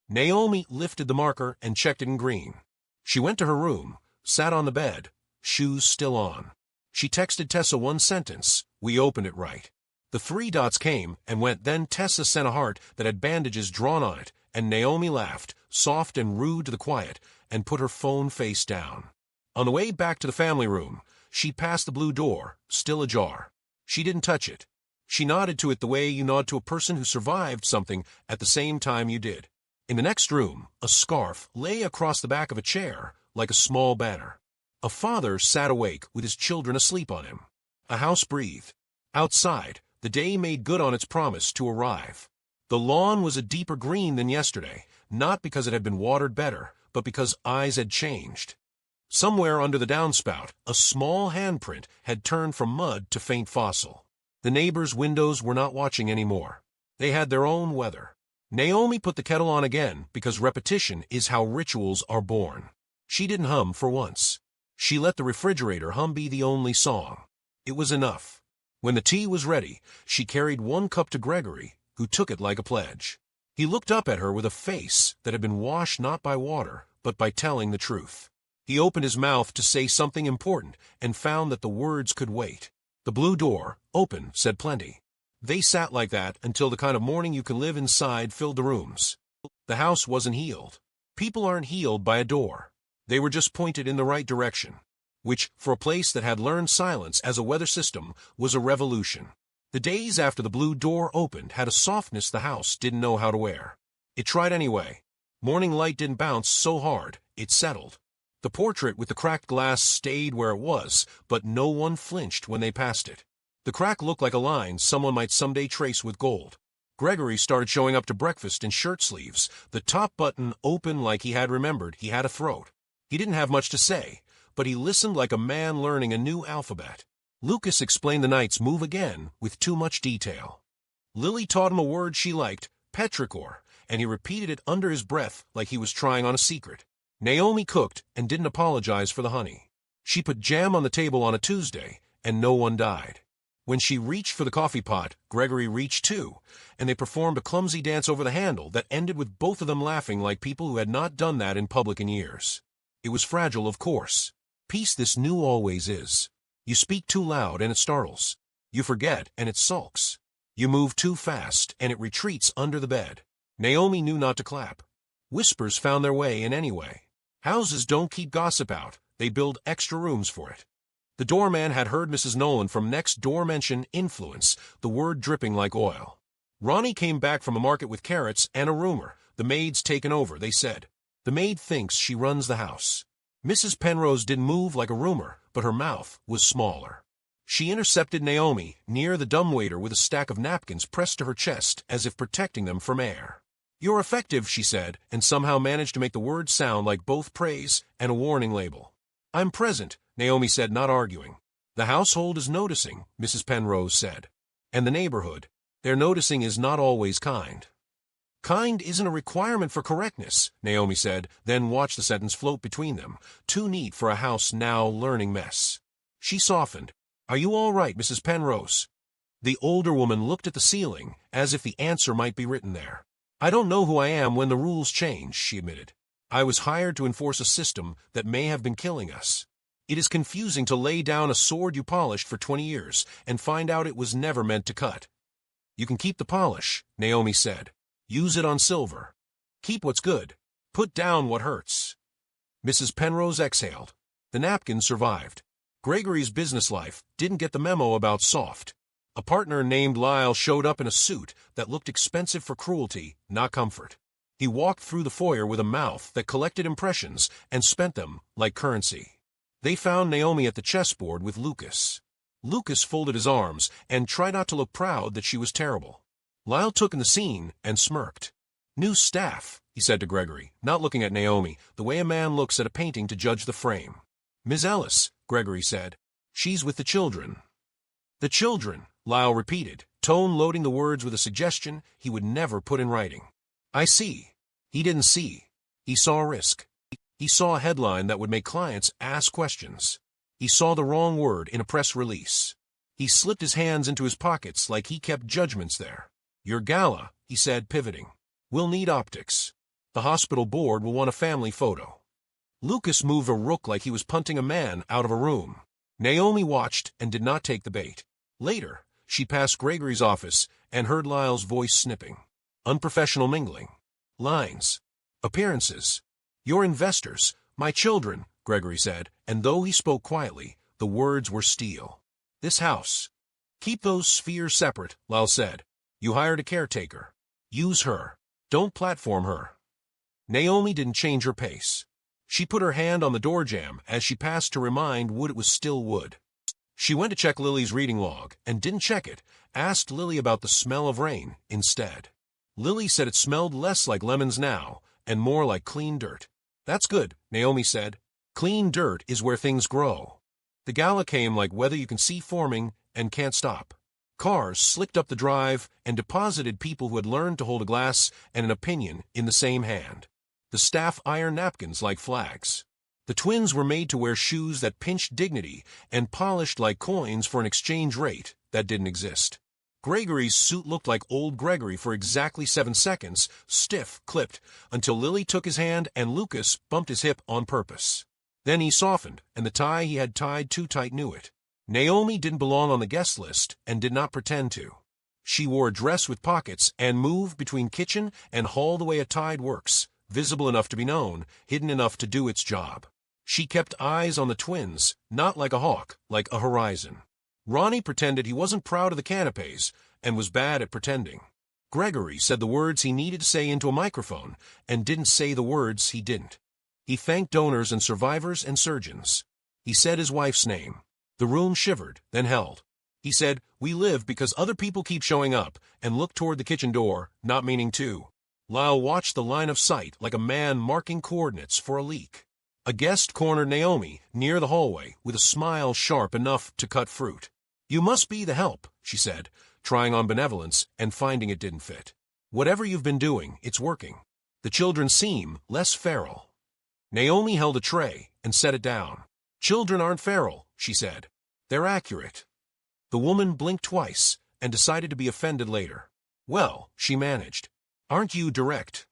Naomi lifted the marker and checked it in green. She went to her room, sat on the bed, shoes still on. She texted Tessa one sentence. We opened it right. The 3 dots came and went, then Tessa sent a heart that had bandages drawn on it, and Naomi laughed, soft and rude to the quiet, and put her phone face down. On the way back to the family room, she passed the blue door, still ajar. She didn't touch it. She nodded to it the way you nod to a person who survived something at the same time you did. In the next room, a scarf lay across the back of a chair, like a small banner. A father sat awake with his children asleep on him. A house breathed. Outside, the day made good on its promise to arrive. The lawn was a deeper green than yesterday, not because it had been watered better, but because eyes had changed. Somewhere under the downspout, a small handprint had turned from mud to faint fossil. The neighbors' windows were not watching anymore. They had their own weather. Naomi put the kettle on again because repetition is how rituals are born. She didn't hum for once. She let the refrigerator hum be the only song. It was enough. When the tea was ready, she carried 1 cup to Gregory, who took it like a pledge. He looked up at her with a face that had been washed not by water, but by telling the truth. He opened his mouth to say something important and found that the words could wait. The blue door, open, said plenty. They sat like that until the kind of morning you can live inside filled the rooms. The house wasn't healed. People aren't healed by a door. They were just pointed in the right direction, which, for a place that had learned silence as a weather system, was a revolution. The days after the blue door opened had a softness the house didn't know how to wear. It tried anyway. Morning light didn't bounce so hard, it settled. The portrait with the cracked glass stayed where it was, but no one flinched when they passed it. The crack looked like a line someone might someday trace with gold. Gregory started showing up to breakfast in shirt sleeves, the top button open like he had remembered he had a throat. He didn't have much to say, but he listened like a man learning a new alphabet. Lucas explained the night's move again with too much detail. Lily taught him a word she liked, petrichor, and he repeated it under his breath like he was trying on a secret. Naomi cooked and didn't apologize for the honey. She put jam on the table on a Tuesday, and no one died. When she reached for the coffee pot, Gregory reached too, and they performed a clumsy dance over the handle that ended with both of them laughing like people who had not done that in public in years. It was fragile, of course. Peace this new always is. You speak too loud and it startles. You forget and it sulks. You move too fast and it retreats under the bed. Naomi knew not to clap. Whispers found their way in anyway. Houses don't keep gossip out, they build extra rooms for it. The doorman had heard Mrs. Nolan from next door mention influence, the word dripping like oil. Ronnie came back from a market with carrots and a rumor. The maid's taken over, they said. The maid thinks she runs the house. Mrs. Penrose didn't move like a rumor, but her mouth was smaller. She intercepted Naomi near the dumbwaiter with a stack of napkins pressed to her chest as if protecting them from air. "You're effective," she said, and somehow managed to make the words sound like both praise and a warning label. "I'm present," Naomi said, not arguing. "The household is noticing," Mrs. Penrose said. "And the neighborhood. Their noticing is not always kind." "Kind isn't a requirement for correctness," Naomi said, then watched the sentence float between them. Too neat for a house now learning mess. She softened. "Are you all right, Mrs. Penrose?" The older woman looked at the ceiling, as if the answer might be written there. "I don't know who I am when the rules change," she admitted. "I was hired to enforce a system that may have been killing us. It is confusing to lay down a sword you polished for 20 years and find out it was never meant to cut." "You can keep the polish," Naomi said. "Use it on silver. Keep what's good. Put down what hurts." Mrs. Penrose exhaled. The napkin survived. Gregory's business life didn't get the memo about soft. A partner named Lyle showed up in a suit that looked expensive for cruelty, not comfort. He walked through the foyer with a mouth that collected impressions and spent them like currency. They found Naomi at the chessboard with Lucas. Lucas folded his arms and tried not to look proud that she was terrible. Lyle took in the scene and smirked. "New staff," he said to Gregory, not looking at Naomi, the way a man looks at a painting to judge the frame. "Ms. Ellis," Gregory said. "She's with the children." "The children," Lyle repeated, tone loading the words with a suggestion he would never put in writing. "I see." He didn't see. He saw risk. He saw a headline that would make clients ask questions. He saw the wrong word in a press release. He slipped his hands into his pockets like he kept judgments there. "Your gala," he said, pivoting. "We'll need optics. The hospital board will want a family photo." Lucas moved a rook like he was punting a man out of a room. Naomi watched and did not take the bait. Later, she passed Gregory's office and heard Lyle's voice snipping. Unprofessional mingling. Lines. Appearances. "Your investors, my children," Gregory said, and though he spoke quietly, the words were steel. "This house." "Keep those spheres separate," Lyle said. "You hired a caretaker. Use her. Don't platform her." Naomi didn't change her pace. She put her hand on the door jamb as she passed to remind Wood it was still wood. She went to check Lily's reading log and didn't check it, asked Lily about the smell of rain instead. Lily said it smelled less like lemons now and more like clean dirt. "That's good," Naomi said. "Clean dirt is where things grow." The gala came like weather you can see forming and can't stop. Cars slicked up the drive and deposited people who had learned to hold a glass and an opinion in the same hand. The staff ironed napkins like flags. The twins were made to wear shoes that pinched dignity and polished like coins for an exchange rate that didn't exist. Gregory's suit looked like old Gregory for exactly 7 seconds, stiff, clipped, until Lily took his hand and Lucas bumped his hip on purpose. Then he softened, and the tie he had tied too tight knew it. Naomi didn't belong on the guest list and did not pretend to. She wore a dress with pockets and moved between kitchen and hall the way a tide works, visible enough to be known, hidden enough to do its job. She kept eyes on the twins, not like a hawk, like a horizon. Ronnie pretended he wasn't proud of the canapes and was bad at pretending. Gregory said the words he needed to say into a microphone and didn't say the words he didn't. He thanked donors and survivors and surgeons. He said his wife's name. The room shivered, then held. He said, "We live because other people keep showing up," and looked toward the kitchen door, not meaning to. Lyle watched the line of sight like a man marking coordinates for a leak. A guest cornered Naomi near the hallway with a smile sharp enough to cut fruit. "You must be the help," she said, trying on benevolence and finding it didn't fit. "Whatever you've been doing, it's working. The children seem less feral." Naomi held a tray and set it down. "Children aren't feral," she said. "They're accurate." The woman blinked twice and decided to be offended later. "Well," she managed, "aren't you direct?"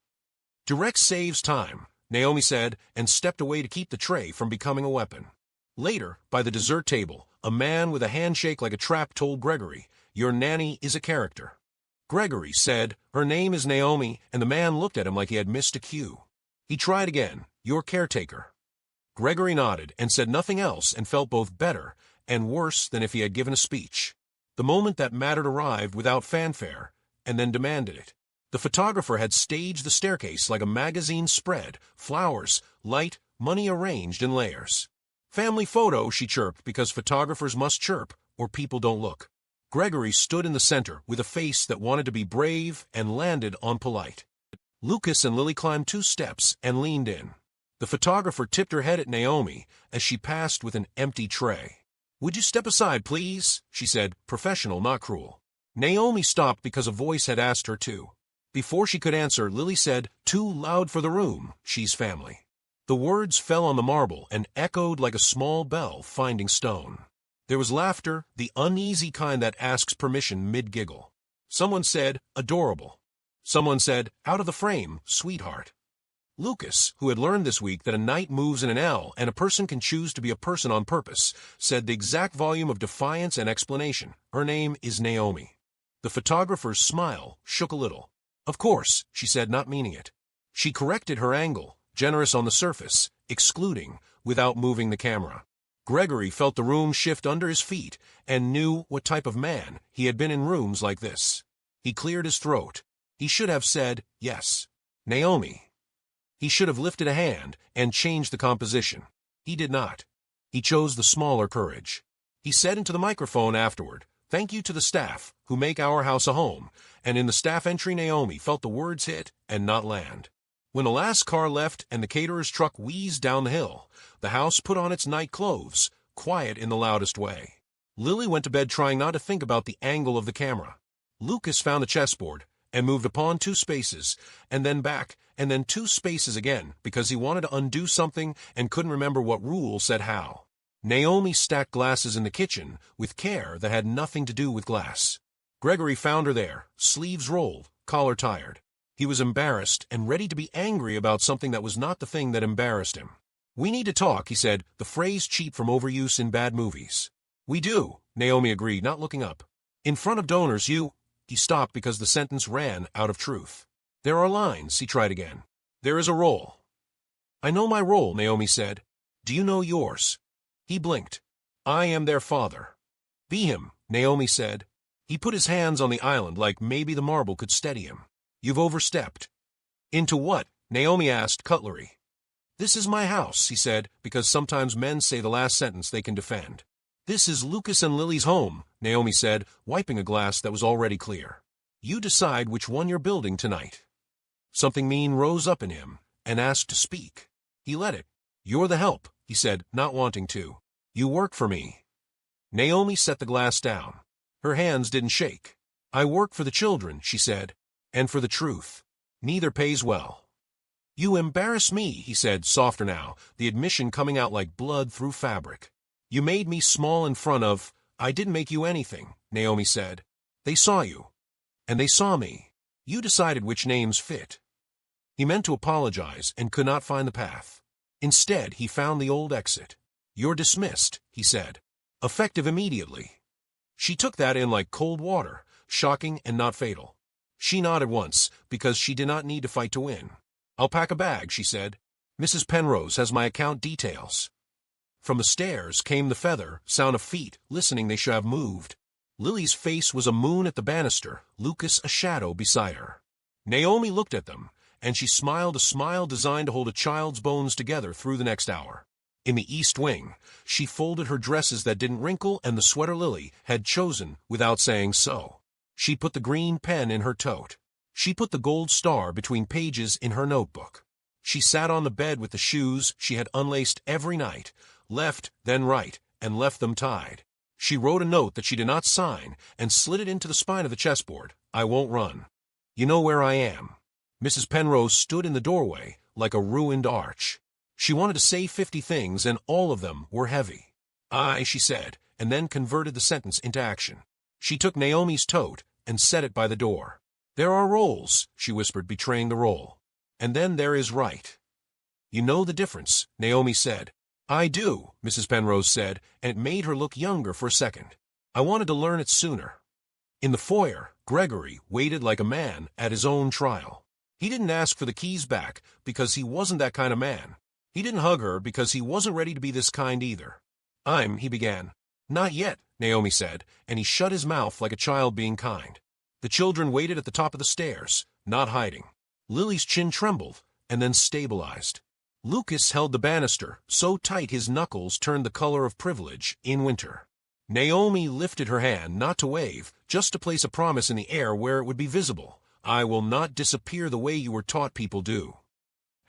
"Direct saves time," Naomi said, and stepped away to keep the tray from becoming a weapon. Later, by the dessert table, a man with a handshake like a trap told Gregory, "Your nanny is a character." Gregory said, "Her name is Naomi," and the man looked at him like he had missed a cue. He tried again. Your caretaker. Gregory nodded and said nothing else and felt both better and worse than if he had given a speech. The moment that mattered arrived without fanfare, and then demanded it. The photographer had staged the staircase like a magazine spread, flowers, light, money arranged in layers. Family photo, she chirped, because photographers must chirp, or people don't look. Gregory stood in the center with a face that wanted to be brave and landed on polite. Lucas and Lily climbed 2 steps and leaned in. The photographer tipped her head at Naomi as she passed with an empty tray. "Would you step aside, please?" she said, professional, not cruel. Naomi stopped because a voice had asked her to. Before she could answer, Lily said, "Too loud for the room, she's family." The words fell on the marble and echoed like a small bell finding stone. There was laughter, the uneasy kind that asks permission mid-giggle. Someone said, "Adorable." Someone said, "Out of the frame, sweetheart." Lucas, who had learned this week that a knight moves in an L and a person can choose to be a person on purpose, said the exact volume of defiance and explanation. "Her name is Naomi." The photographer's smile shook a little. "Of course," she said, not meaning it. She corrected her angle, generous on the surface, excluding, without moving the camera. Gregory felt the room shift under his feet and knew what type of man he had been in rooms like this. He cleared his throat. He should have said, "Yes, Naomi." He should have lifted a hand and changed the composition. He did not. He chose the smaller courage. He said into the microphone afterward, "Thank you to the staff who make our house a home," and in the staff entry Naomi felt the words hit and not land. When the last car left and the caterer's truck wheezed down the hill, the house put on its night clothes, quiet in the loudest way. Lily went to bed trying not to think about the angle of the camera. Lucas found the chessboard and moved upon 2 spaces, and then back, and then 2 spaces again, because he wanted to undo something and couldn't remember what rule said how. Naomi stacked glasses in the kitchen with care that had nothing to do with glass. Gregory found her there, sleeves rolled, collar tired. He was embarrassed and ready to be angry about something that was not the thing that embarrassed him. "We need to talk," he said, the phrase cheap from overuse in bad movies. "We do," Naomi agreed, not looking up. "In front of donors, you—" He stopped because the sentence ran out of truth. "There are lines," he tried again. "There is a role." "I know my role," Naomi said. "Do you know yours?" He blinked. "I am their father." "Be him," Naomi said. He put his hands on the island like maybe the marble could steady him. "You've overstepped." "Into what?" Naomi asked, cutlery. "This is my house," he said, because sometimes men say the last sentence they can defend. "This is Lucas and Lily's home," Naomi said, wiping a glass that was already clear. "You decide which one you're building tonight." Something mean rose up in him and asked to speak. He let it. "You're the help," he said, not wanting to. "You work for me." Naomi set the glass down. Her hands didn't shake. "I work for the children," she said, "and for the truth. Neither pays well." "You embarrass me," he said, softer now, the admission coming out like blood through fabric. "You made me small in front of—" "I didn't make you anything," Naomi said. "They saw you. And they saw me. You decided which names fit." He meant to apologize and could not find the path. Instead, he found the old exit. "You're dismissed," he said. "Effective immediately." She took that in like cold water, shocking and not fatal. She nodded once, because she did not need to fight to win. "I'll pack a bag," she said. "Mrs. Penrose has my account details." From the stairs came the feather, sound of feet, listening they should have moved. Lily's face was a moon at the banister, Lucas a shadow beside her. Naomi looked at them, and she smiled a smile designed to hold a child's bones together through the next hour. In the east wing, she folded her dresses that didn't wrinkle and the sweater Lily had chosen without saying so. She put the green pen in her tote. She put the gold star between pages in her notebook. She sat on the bed with the shoes she had unlaced every night, left, then right, and left them tied. She wrote a note that she did not sign and slid it into the spine of the chessboard. "I won't run. You know where I am." Mrs. Penrose stood in the doorway like a ruined arch. She wanted to say 50 things, and all of them were heavy. "I," she said, and then converted the sentence into action. She took Naomi's tote and set it by the door. "There are roles," she whispered, betraying the role. "And then there is right." "You know the difference," Naomi said. "I do," Mrs. Penrose said, and it made her look younger for a second. "I wanted to learn it sooner." In the foyer, Gregory waited like a man at his own trial. He didn't ask for the keys back because he wasn't that kind of man. He didn't hug her because he wasn't ready to be this kind either. He began. Not yet, Naomi said, and he shut his mouth like a child being kind. The children waited at the top of the stairs, not hiding. Lily's chin trembled, and then stabilized. Lucas held the banister so tight his knuckles turned the color of privilege in winter. Naomi lifted her hand, not to wave, just to place a promise in the air where it would be visible. I will not disappear the way you were taught people do.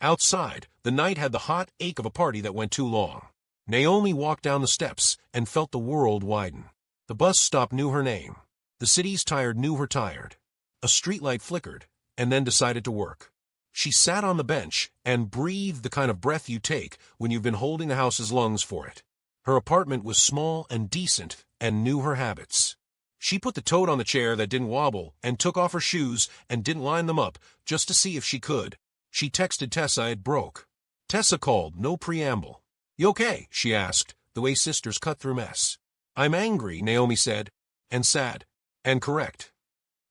Outside, the night had the hot ache of a party that went too long. Naomi walked down the steps and felt the world widen. The bus stop knew her name. The city's tired knew her tired. A streetlight flickered, and then decided to work. She sat on the bench and breathed the kind of breath you take when you've been holding the house's lungs for it. Her apartment was small and decent and knew her habits. She put the toad on the chair that didn't wobble and took off her shoes and didn't line them up just to see if she could. She texted Tessa it broke. Tessa called, no preamble. You okay? She asked, the way sisters cut through mess. I'm angry, Naomi said, and sad, and correct.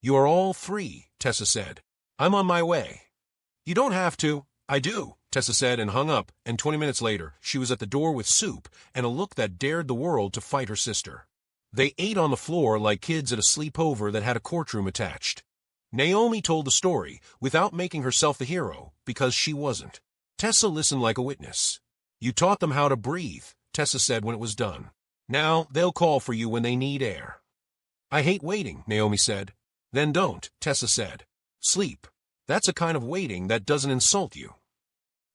You are all three, Tessa said. I'm on my way. You don't have to. I do, Tessa said and hung up, and 20 minutes later, she was at the door with soup and a look that dared the world to fight her sister. They ate on the floor like kids at a sleepover that had a courtroom attached. Naomi told the story without making herself the hero, because she wasn't. Tessa listened like a witness. You taught them how to breathe, Tessa said when it was done. Now they'll call for you when they need air. I hate waiting, Naomi said. Then don't, Tessa said. Sleep. That's a kind of waiting that doesn't insult you.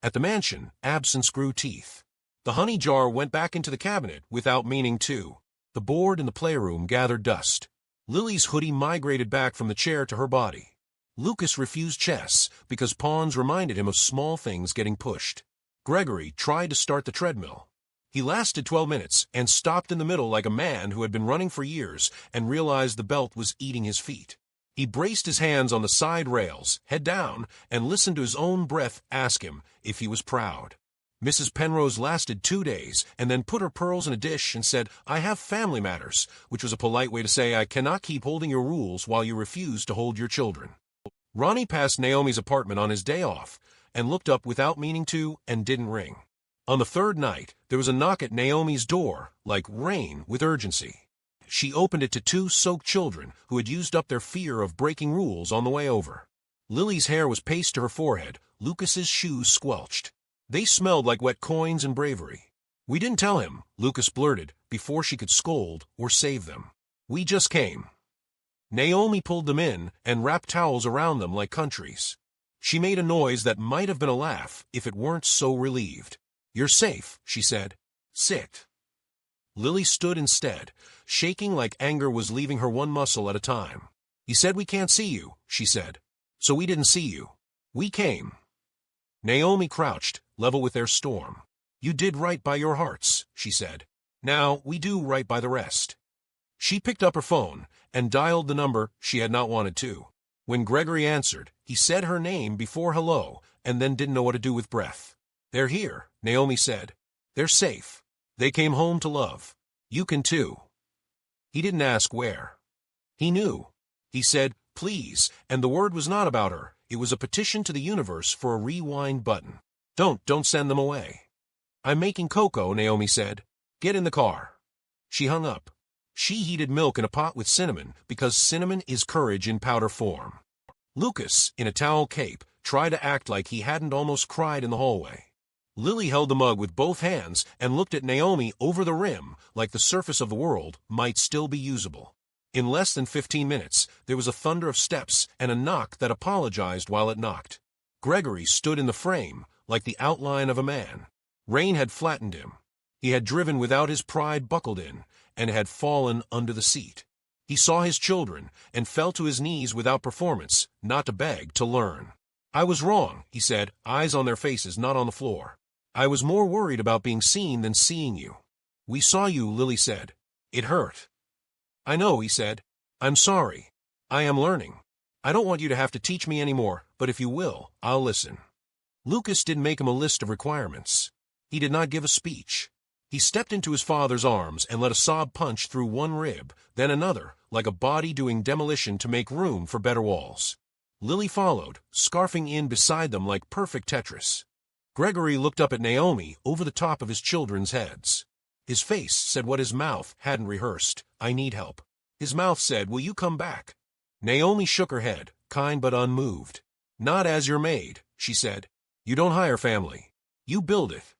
At the mansion, absence grew teeth. The honey jar went back into the cabinet without meaning to. The board in the playroom gathered dust. Lily's hoodie migrated back from the chair to her body. Lucas refused chess because pawns reminded him of small things getting pushed. Gregory tried to start the treadmill. He lasted 12 minutes and stopped in the middle like a man who had been running for years and realized the belt was eating his feet. He braced his hands on the side rails, head down, and listened to his own breath ask him if he was proud. Mrs. Penrose lasted 2 days and then put her pearls in a dish and said, I have family matters, which was a polite way to say I cannot keep holding your rules while you refuse to hold your children. Ronnie passed Naomi's apartment on his day off and looked up without meaning to and didn't ring. On the third night, there was a knock at Naomi's door, like rain with urgency. She opened it to 2 soaked children who had used up their fear of breaking rules on the way over. Lily's hair was pasted to her forehead, Lucas's shoes squelched. They smelled like wet coins and bravery. We didn't tell him, Lucas blurted, before she could scold or save them. We just came. Naomi pulled them in and wrapped towels around them like countries. She made a noise that might have been a laugh if it weren't so relieved. You're safe, she said. Sit. Lily stood instead, shaking like anger was leaving her one muscle at a time. He said we can't see you, she said. So we didn't see you. We came. Naomi crouched, level with their storm. You did right by your hearts, she said. Now we do right by the rest. She picked up her phone and dialed the number she had not wanted to. When Gregory answered, he said her name before hello and then didn't know what to do with breath. They're here, Naomi said. They're safe. They came home to love. You can too. He didn't ask where. He knew. He said, please, and the word was not about her. It was a petition to the universe for a rewind button. Don't send them away. I'm making cocoa, Naomi said. Get in the car. She hung up. She heated milk in a pot with cinnamon because cinnamon is courage in powder form. Lucas, in a towel cape, tried to act like he hadn't almost cried in the hallway. Lily held the mug with both hands and looked at Naomi over the rim like the surface of the world might still be usable. In less than 15 minutes, there was a thunder of steps and a knock that apologized while it knocked. Gregory stood in the frame like the outline of a man. Rain had flattened him. He had driven without his pride buckled in and had fallen under the seat. He saw his children and fell to his knees without performance, not to beg, to learn. I was wrong, he said, eyes on their faces, not on the floor. I was more worried about being seen than seeing you. We saw you, Lily said. It hurt. I know, he said. I'm sorry. I am learning. I don't want you to have to teach me anymore, but if you will, I'll listen. Lucas didn't make him a list of requirements. He did not give a speech. He stepped into his father's arms and let a sob punch through one rib, then another, like a body doing demolition to make room for better walls. Lily followed, scarfing in beside them like perfect Tetris. Gregory looked up at Naomi over the top of his children's heads. His face said what his mouth hadn't rehearsed: I need help. His mouth said, will you come back? Naomi shook her head, kind but unmoved. Not as your maid, she said. You don't hire family. You build it.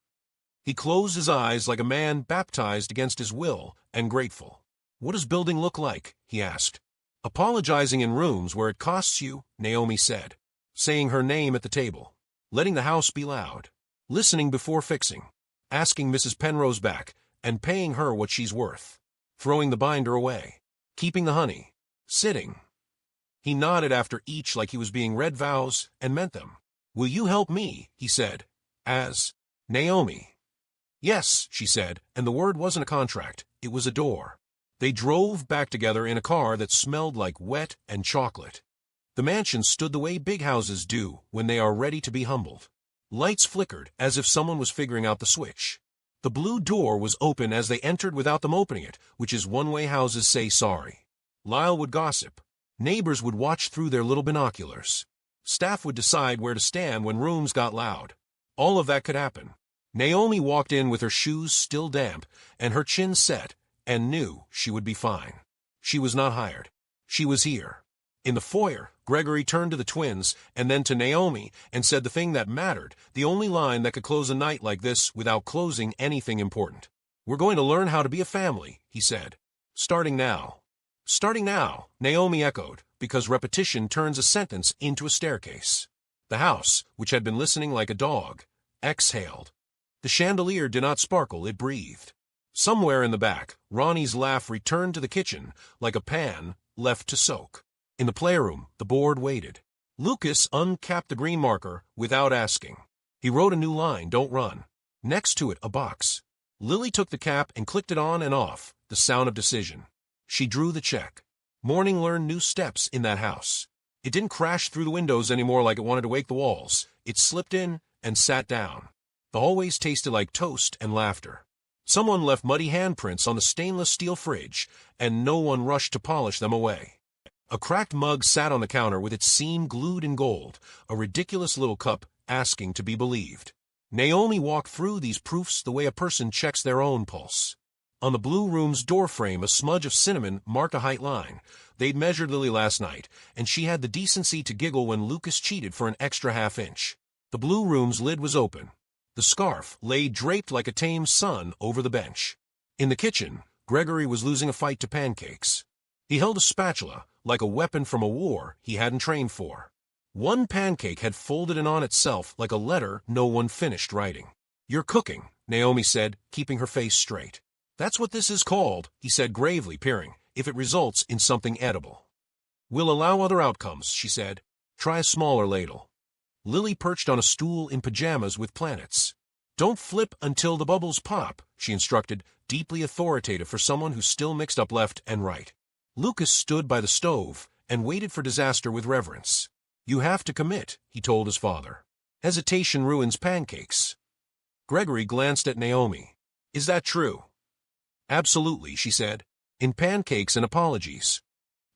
He closed his eyes like a man baptized against his will and grateful. What does building look like? He asked. Apologizing in rooms where it costs you, Naomi said. Saying her name at the table. Letting the house be loud. Listening before fixing. Asking Mrs. Penrose back and paying her what she's worth. Throwing the binder away. Keeping the honey. Sitting. He nodded after each like he was being read vows and meant them. Will you help me? He said. As Naomi. Yes, she said, and the word wasn't a contract, it was a door. They drove back together in a car that smelled like wet and chocolate. The mansion stood the way big houses do when they are ready to be humbled. Lights flickered as if someone was figuring out the switch. The blue door was open as they entered without them opening it, which is one way houses say sorry. Lyle would gossip. Neighbors would watch through their little binoculars. Staff would decide where to stand when rooms got loud. All of that could happen. Naomi walked in with her shoes still damp and her chin set and knew she would be fine. She was not hired. She was here. In the foyer, Gregory turned to the twins and then to Naomi and said the thing that mattered, the only line that could close a night like this without closing anything important. We're going to learn how to be a family, he said. Starting now. Starting now, Naomi echoed, because repetition turns a sentence into a staircase. The house, which had been listening like a dog, exhaled. The chandelier did not sparkle, it breathed. Somewhere in the back, Ronnie's laugh returned to the kitchen like a pan left to soak. In the playroom, the board waited. Lucas uncapped the green marker without asking. He wrote a new line, don't run. Next to it, a box. Lily took the cap and clicked it on and off, the sound of decision. She drew the check. Morning learned new steps in that house. It didn't crash through the windows anymore like it wanted to wake the walls. It slipped in and sat down. The hallways tasted like toast and laughter. Someone left muddy handprints on the stainless steel fridge, and no one rushed to polish them away. A cracked mug sat on the counter with its seam glued in gold, a ridiculous little cup asking to be believed. Naomi walked through these proofs the way a person checks their own pulse. On the blue room's doorframe, a smudge of cinnamon marked a height line. They'd measured Lily last night, and she had the decency to giggle when Lucas cheated for an extra half-inch. The blue room's lid was open. The scarf lay draped like a tame sun over the bench. In the kitchen, Gregory was losing a fight to pancakes. He held a spatula, like a weapon from a war he hadn't trained for. One pancake had folded in on itself like a letter no one finished writing. You're cooking, Naomi said, keeping her face straight. That's what this is called, he said gravely, peering, if it results in something edible. We'll allow other outcomes, she said. Try a smaller ladle. Lily perched on a stool in pajamas with planets. Don't flip until the bubbles pop, she instructed, deeply authoritative for someone who still mixed up left and right. Lucas stood by the stove and waited for disaster with reverence. You have to commit, he told his father. Hesitation ruins pancakes. Gregory glanced at Naomi. Is that true? Absolutely, she said. In pancakes and apologies.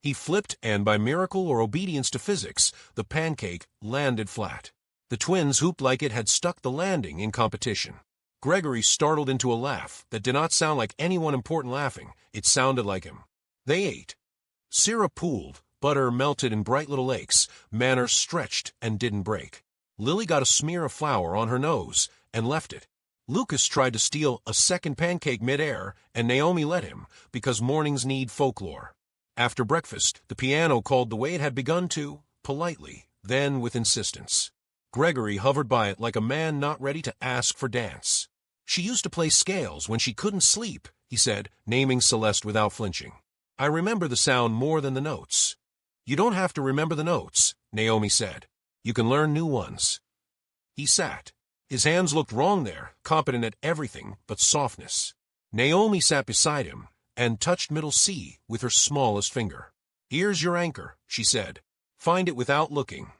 He flipped, and by miracle or obedience to physics, the pancake landed flat. The twins hooped like it had stuck the landing in competition. Gregory startled into a laugh that did not sound like anyone important laughing. It sounded like him. They ate. Syrup pooled, butter melted in bright little lakes, manners stretched and didn't break. Lily got a smear of flour on her nose and left it. Lucas tried to steal a second pancake mid-air, and Naomi let him, because mornings need folklore. After breakfast, the piano called the way it had begun to, politely, then with insistence. Gregory hovered by it like a man not ready to ask for dance. She used to play scales when she couldn't sleep, he said, naming Celeste without flinching. I remember the sound more than the notes. You don't have to remember the notes, Naomi said. You can learn new ones. He sat. His hands looked wrong there, competent at everything but softness. Naomi sat beside him and touched middle C with her smallest finger. Here's your anchor, she said. Find it without looking.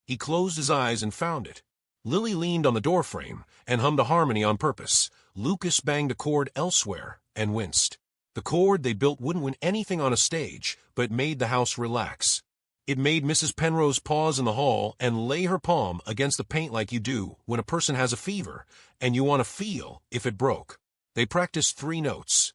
He closed his eyes and found it. Lily leaned on the doorframe and hummed a harmony on purpose. Lucas banged a chord elsewhere and winced. The chord they built wouldn't win anything on a stage, but made the house relax. It made Mrs. Penrose pause in the hall and lay her palm against the paint like you do when a person has a fever, and you want to feel if it broke. They practiced 3 notes.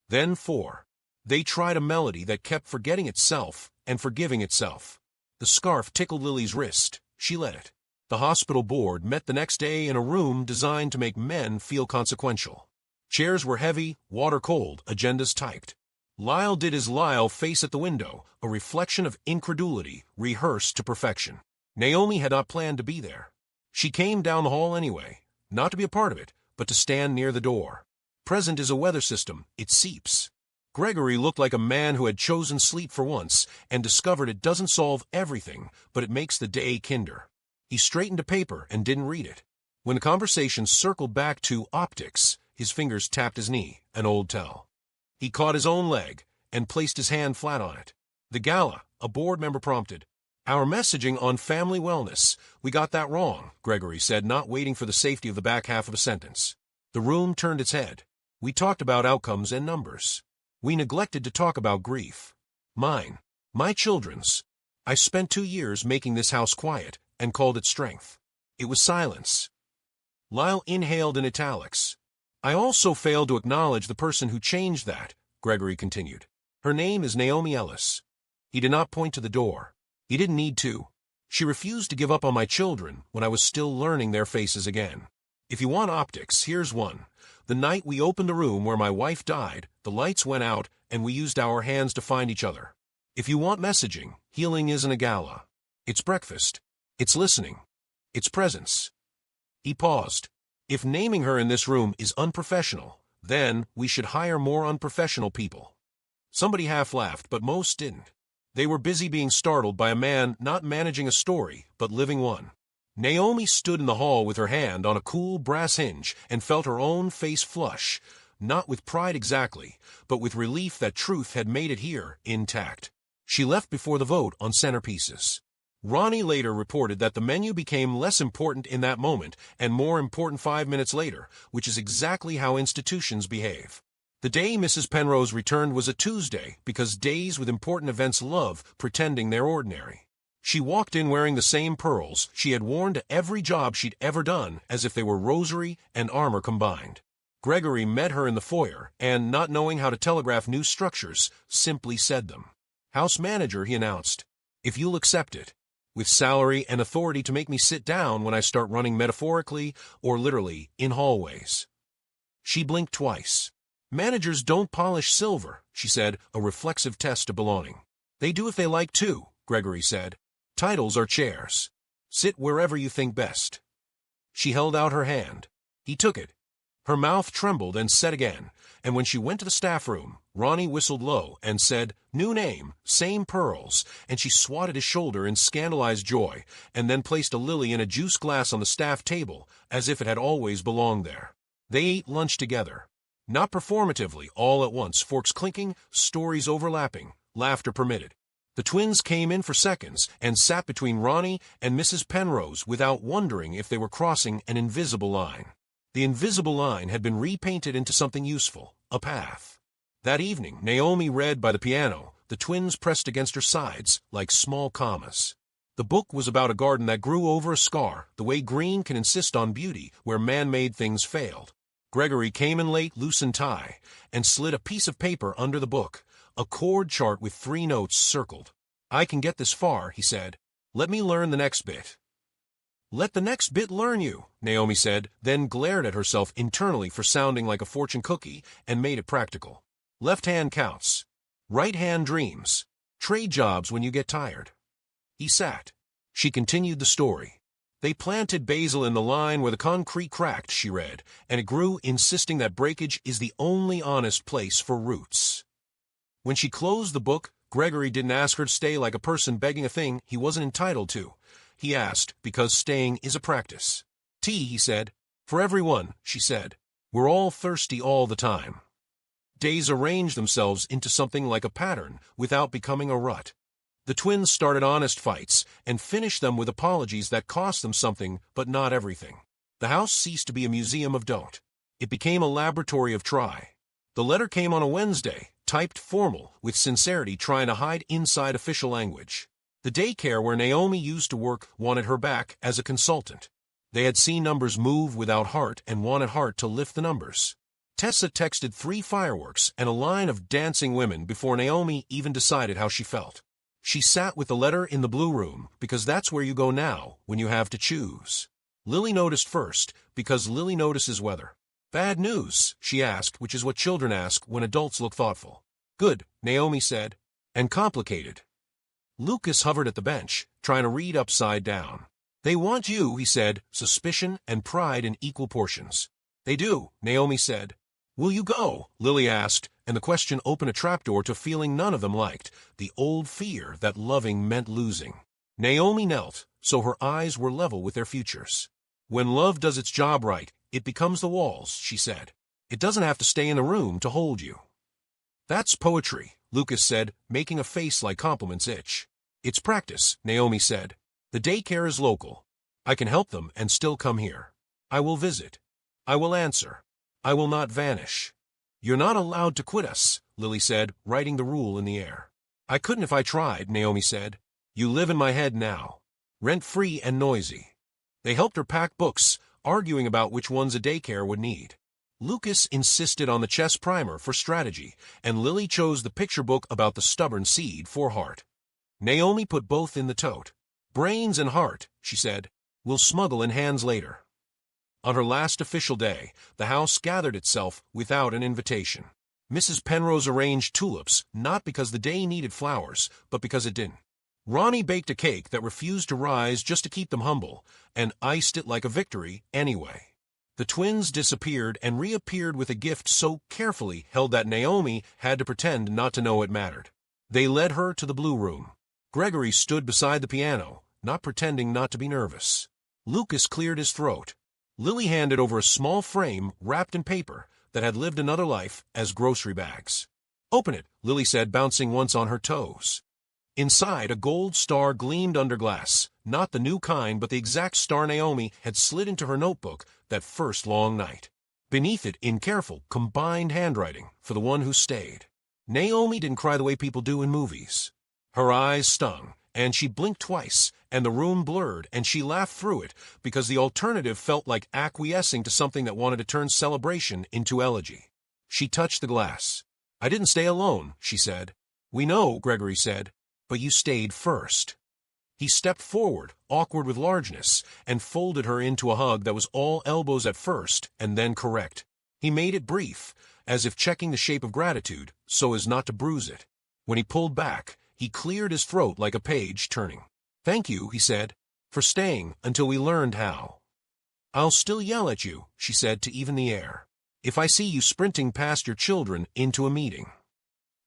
Then 4. They tried a melody that kept forgetting itself and forgiving itself. The scarf tickled Lily's wrist. She let it. The hospital board met the next day in a room designed to make men feel consequential. Chairs were heavy, water cold, agendas typed. Lyle did his Lyle face at the window, a reflection of incredulity, rehearsed to perfection. Naomi had not planned to be there. She came down the hall anyway, not to be a part of it, but to stand near the door. Present is a weather system, it seeps. Gregory looked like a man who had chosen sleep for once and discovered it doesn't solve everything, but it makes the day kinder. He straightened a paper and didn't read it. When the conversation circled back to optics, his fingers tapped his knee, an old tell. He caught his own leg and placed his hand flat on it. The gala, a board member prompted. Our messaging on family wellness. We got that wrong, Gregory said, not waiting for the safety of the back half of a sentence. The room turned its head. We talked about outcomes and numbers. We neglected to talk about grief. Mine. My children's. I spent 2 years making this house quiet and called it strength. It was silence. Lyle inhaled in italics. I also failed to acknowledge the person who changed that, Gregory continued. Her name is Naomi Ellis. He did not point to the door. He didn't need to. She refused to give up on my children when I was still learning their faces again. If you want optics, here's one. The night we opened the room where my wife died, the lights went out and we used our hands to find each other. If you want messaging, healing isn't a gala. It's breakfast. It's listening. It's presence. He paused. If naming her in this room is unprofessional, then we should hire more unprofessional people. Somebody half laughed, but most didn't. They were busy being startled by a man not managing a story, but living one. Naomi stood in the hall with her hand on a cool brass hinge and felt her own face flush, not with pride exactly, but with relief that truth had made it here, intact. She left before the vote on centerpieces. Ronnie later reported that the menu became less important in that moment and more important 5 minutes later, which is exactly how institutions behave. The day Mrs. Penrose returned was a Tuesday because days with important events love pretending they're ordinary. She walked in wearing the same pearls she had worn to every job she'd ever done, as if they were rosary and armor combined. Gregory met her in the foyer and, not knowing how to telegraph new structures, simply said them. House manager, he announced. If you'll accept it. With salary and authority to make me sit down when I start running metaphorically or literally in hallways. She blinked twice. Managers don't polish silver, she said, a reflexive test of belonging. They do if they like to, Gregory said. Titles are chairs. Sit wherever you think best. She held out her hand. He took it. Her mouth trembled and set again, and when she went to the staff room, Ronnie whistled low and said, "New name, same pearls," and she swatted his shoulder in scandalized joy, and then placed a lily in a juice glass on the staff table, as if it had always belonged there. They ate lunch together. Not performatively, all at once, forks clinking, stories overlapping, laughter permitted. The twins came in for seconds and sat between Ronnie and Mrs. Penrose without wondering if they were crossing an invisible line. The invisible line had been repainted into something useful, a path. That evening, Naomi read by the piano, the twins pressed against her sides like small commas. The book was about a garden that grew over a scar, the way green can insist on beauty where man-made things failed. Gregory came in late, loosened tie, and slid a piece of paper under the book, a chord chart with 3 notes circled. I can get this far, he said. Let me learn the next bit. Let the next bit learn you, Naomi said, then glared at herself internally for sounding like a fortune cookie and made it practical. Left hand counts. Right hand dreams. Trade jobs when you get tired. He sat. She continued the story. They planted basil in the line where the concrete cracked, she read, and it grew, insisting that breakage is the only honest place for roots. When she closed the book, Gregory didn't ask her to stay like a person begging a thing he wasn't entitled to. He asked, because staying is a practice. Tea, he said. For everyone, she said. We're all thirsty all the time. Days arranged themselves into something like a pattern without becoming a rut. The twins started honest fights and finished them with apologies that cost them something, but not everything. The house ceased to be a museum of don't. It became a laboratory of try. The letter came on a Wednesday, typed formal, with sincerity trying to hide inside official language. The daycare where Naomi used to work wanted her back as a consultant. They had seen numbers move without heart and wanted heart to lift the numbers. Tessa texted 3 fireworks and a line of dancing women before Naomi even decided how she felt. She sat with the letter in the blue room because that's where you go now when you have to choose. Lily noticed first because Lily notices weather. "Bad news?" she asked, which is what children ask when adults look thoughtful. "Good," Naomi said. "And complicated." Lucas hovered at the bench, trying to read upside down. "They want you," he said, suspicion and pride in equal portions. "They do," Naomi said. "Will you go?" Lily asked, and the question opened a trapdoor to a feeling none of them liked, the old fear that loving meant losing. Naomi knelt, so her eyes were level with their futures. "When love does its job right, it becomes the walls," she said. "It doesn't have to stay in the room to hold you." "That's poetry," Lucas said, making a face like compliments itch. "It's practice," Naomi said. "The daycare is local. I can help them and still come here. I will visit. I will answer. I will not vanish." "You're not allowed to quit us," Lily said, writing the rule in the air. "I couldn't if I tried," Naomi said. "You live in my head now. Rent-free and noisy." They helped her pack books, arguing about which ones a daycare would need. Lucas insisted on the chess primer for strategy, and Lily chose the picture book about the stubborn seed for heart. Naomi put both in the tote. "Brains and heart," she said. "We'll smuggle in hands later." On her last official day, the house gathered itself without an invitation. Mrs. Penrose arranged tulips, not because the day needed flowers, but because it didn't. Ronnie baked a cake that refused to rise just to keep them humble, and iced it like a victory anyway. The twins disappeared and reappeared with a gift so carefully held that Naomi had to pretend not to know it mattered. They led her to the blue room. Gregory stood beside the piano, not pretending not to be nervous. Lucas cleared his throat. Lily handed over a small frame wrapped in paper that had lived another life as grocery bags. "Open it," Lily said, bouncing once on her toes. Inside, a gold star gleamed under glass, not the new kind but the exact star Naomi had slid into her notebook that first long night. Beneath it, in careful, combined handwriting, for the one who stayed. Naomi didn't cry the way people do in movies. Her eyes stung, and she blinked twice, and the room blurred, and she laughed through it, because the alternative felt like acquiescing to something that wanted to turn celebration into elegy. She touched the glass. "I didn't stay alone," she said. "We know," Gregory said, "but you stayed first." He stepped forward, awkward with largeness, and folded her into a hug that was all elbows at first, and then correct. He made it brief, as if checking the shape of gratitude, so as not to bruise it. When he pulled back, he cleared his throat like a page turning. "Thank you," he said, "for staying until we learned how." "I'll still yell at you," she said to even the air, "if I see you sprinting past your children into a meeting."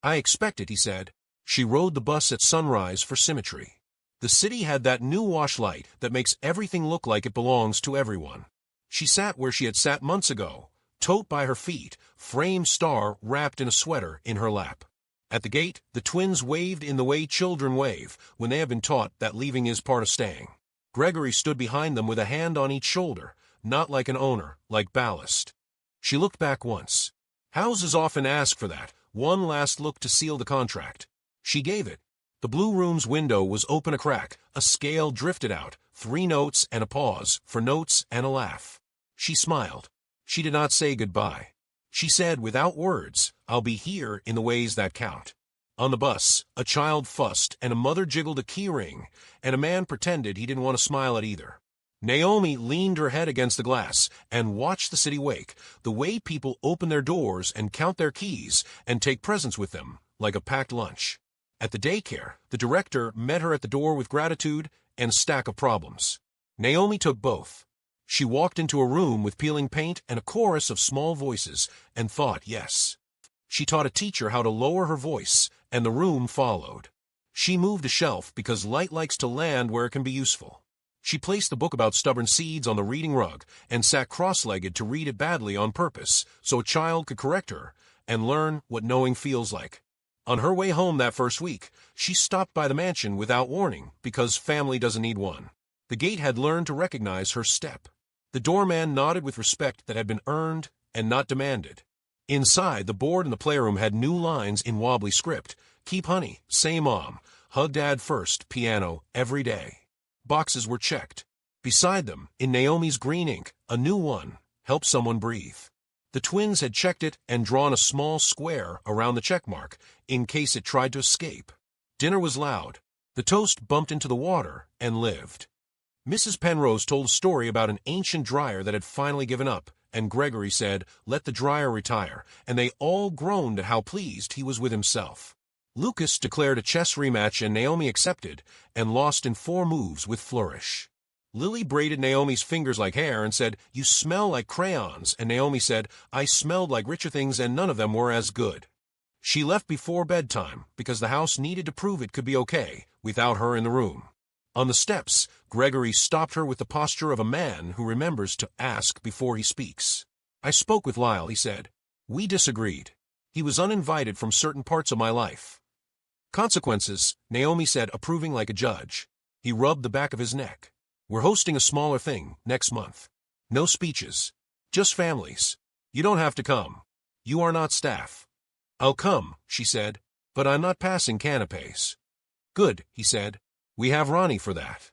"I expect it," he said. She rode the bus at sunrise for symmetry. The city had that new wash light that makes everything look like it belongs to everyone. She sat where she had sat months ago, tote by her feet, framed star wrapped in a sweater in her lap. At the gate, the twins waved in the way children wave when they have been taught that leaving is part of staying. Gregory stood behind them with a hand on each shoulder, not like an owner, like ballast. She looked back once. Houses often ask for that, one last look to seal the contract. She gave it. The blue room's window was open a crack, a scale drifted out, 3 notes and a pause, for notes and a laugh. She smiled. She did not say goodbye. She said without words, "I'll be here in the ways that count." On the bus, a child fussed, and a mother jiggled a key ring, and a man pretended he didn't want to smile at either. Naomi leaned her head against the glass and watched the city wake, the way people open their doors and count their keys and take presents with them, like a packed lunch. At the daycare, the director met her at the door with gratitude and a stack of problems. Naomi took both. She walked into a room with peeling paint and a chorus of small voices and thought, yes. She taught a teacher how to lower her voice, and the room followed. She moved a shelf because light likes to land where it can be useful. She placed the book about stubborn seeds on the reading rug and sat cross-legged to read it badly on purpose so a child could correct her and learn what knowing feels like. On her way home that first week, she stopped by the mansion without warning because family doesn't need one. The gate had learned to recognize her step. The doorman nodded with respect that had been earned and not demanded. Inside, the board in the playroom had new lines in wobbly script. "Keep honey, say mom. Hug Dad first, piano, every day. Boxes were checked. Beside them, in Naomi's green ink, a new one, help someone breathe. The twins had checked it and drawn a small square around the checkmark, in case it tried to escape. Dinner was loud. The toast bumped into the water and lived. Mrs. Penrose told a story about an ancient dryer that had finally given up, and Gregory said, "Let the dryer retire," and they all groaned at how pleased he was with himself. Lucas declared a chess rematch and Naomi accepted, and lost in 4 moves with flourish. Lily braided Naomi's fingers like hair and said, "You smell like crayons," and Naomi said, "I smelled like richer things and none of them were as good." She left before bedtime because the house needed to prove it could be okay without her in the room. On the steps, Gregory stopped her with the posture of a man who remembers to ask before he speaks. "I spoke with Lyle," he said. "We disagreed. He was uninvited from certain parts of my life." "Consequences," Naomi said, approving like a judge. He rubbed the back of his neck. "We're hosting a smaller thing next month. No speeches. Just families. You don't have to come. You are not staff." "I'll come," she said, "but I'm not passing canapes." "Good," he said. "We have Ronnie for that."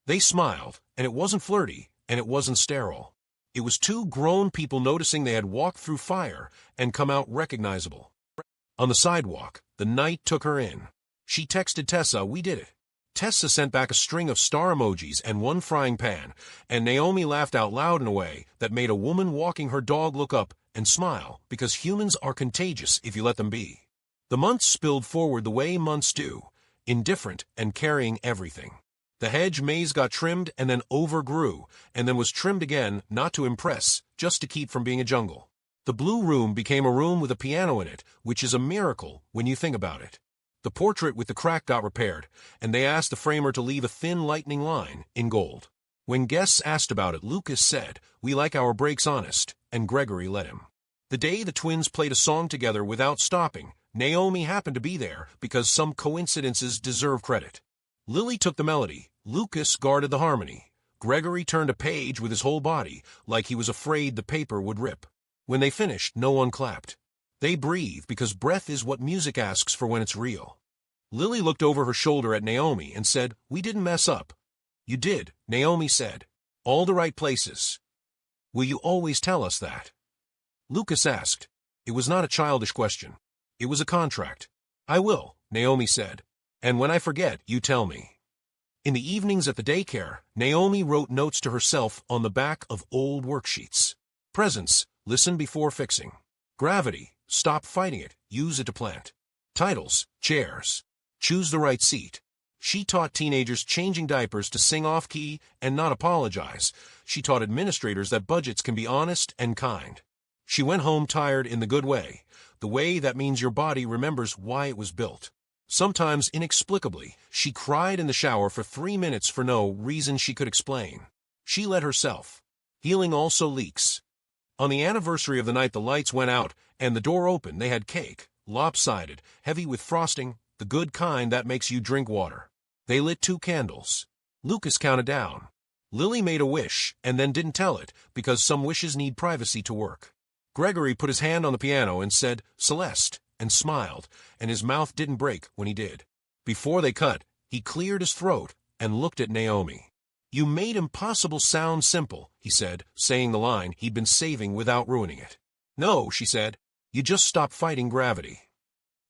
They smiled, and it wasn't flirty, and it wasn't sterile. It was 2 grown people noticing they had walked through fire and come out recognizable. On the sidewalk, the night took her in. She texted Tessa, "We did it." Tessa sent back a string of star emojis and 1 frying pan, and Naomi laughed out loud in a way that made a woman walking her dog look up and smile, because humans are contagious if you let them be. The months spilled forward the way months do, indifferent and carrying everything. The hedge maze got trimmed and then overgrew, and then was trimmed again, not to impress, just to keep from being a jungle. The blue room became a room with a piano in it, which is a miracle when you think about it. The portrait with the crack got repaired, and they asked the framer to leave a thin lightning line in gold. When guests asked about it, Lucas said, "We like our breaks honest," and Gregory let him. The day the twins played a song together without stopping, Naomi happened to be there because some coincidences deserve credit. Lily took the melody, Lucas guarded the harmony. Gregory turned a page with his whole body, like he was afraid the paper would rip. When they finished, no one clapped. They breathe because breath is what music asks for when it's real. Lily looked over her shoulder at Naomi and said, "We didn't mess up." "You did," Naomi said. "All the right places." "Will you always tell us that?" Lucas asked. It was not a childish question. It was a contract. "I will," Naomi said. "And when I forget, you tell me." In the evenings at the daycare, Naomi wrote notes to herself on the back of old worksheets. Presents, listen before fixing. Gravity, stop fighting it, use it to plant. Titles, chairs. Choose the right seat. She taught teenagers changing diapers to sing off-key and not apologize. She taught administrators that budgets can be honest and kind. She went home tired in the good way, the way that means your body remembers why it was built. Sometimes, inexplicably, she cried in the shower for 3 minutes for no reason she could explain. She let herself. Healing also leaks. On the anniversary of the night the lights went out and the door opened, they had cake, lopsided, heavy with frosting, the good kind that makes you drink water. They lit 2 candles. Lucas counted down. Lily made a wish and then didn't tell it because some wishes need privacy to work. Gregory put his hand on the piano and said, "Celeste," and smiled, and his mouth didn't break when he did. Before they cut, he cleared his throat and looked at Naomi. "You made impossible sound simple," he said, saying the line he'd been saving without ruining it. "No," she said, "you just stopped fighting gravity."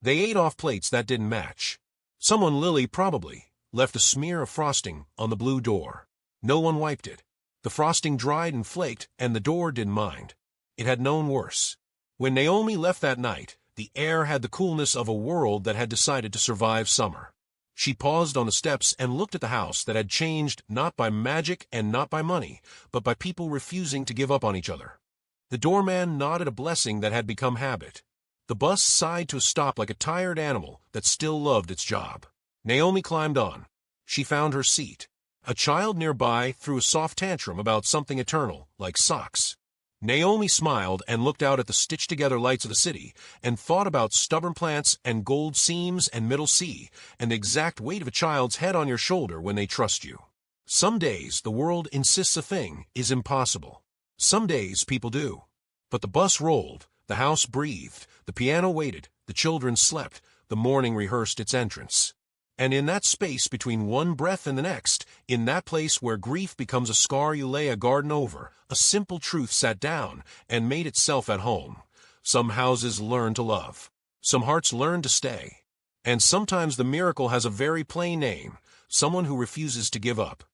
They ate off plates that didn't match. Someone, Lily probably, left a smear of frosting on the blue door. No one wiped it. The frosting dried and flaked, and the door didn't mind. It had known worse. When Naomi left that night, the air had the coolness of a world that had decided to survive summer. She paused on the steps and looked at the house that had changed not by magic and not by money, but by people refusing to give up on each other. The doorman nodded a blessing that had become habit. The bus sighed to a stop like a tired animal that still loved its job. Naomi climbed on. She found her seat. A child nearby threw a soft tantrum about something eternal, like socks. Naomi smiled and looked out at the stitched-together lights of the city and thought about stubborn plants and gold seams and middle C and the exact weight of a child's head on your shoulder when they trust you. Some days the world insists a thing is impossible. Some days people do. But the bus rolled, the house breathed, the piano waited, the children slept, the morning rehearsed its entrance. And in that space between one breath and the next, in that place where grief becomes a scar you lay a garden over, a simple truth sat down and made itself at home. Some houses learn to love. Some hearts learn to stay. And sometimes the miracle has a very plain name, someone who refuses to give up.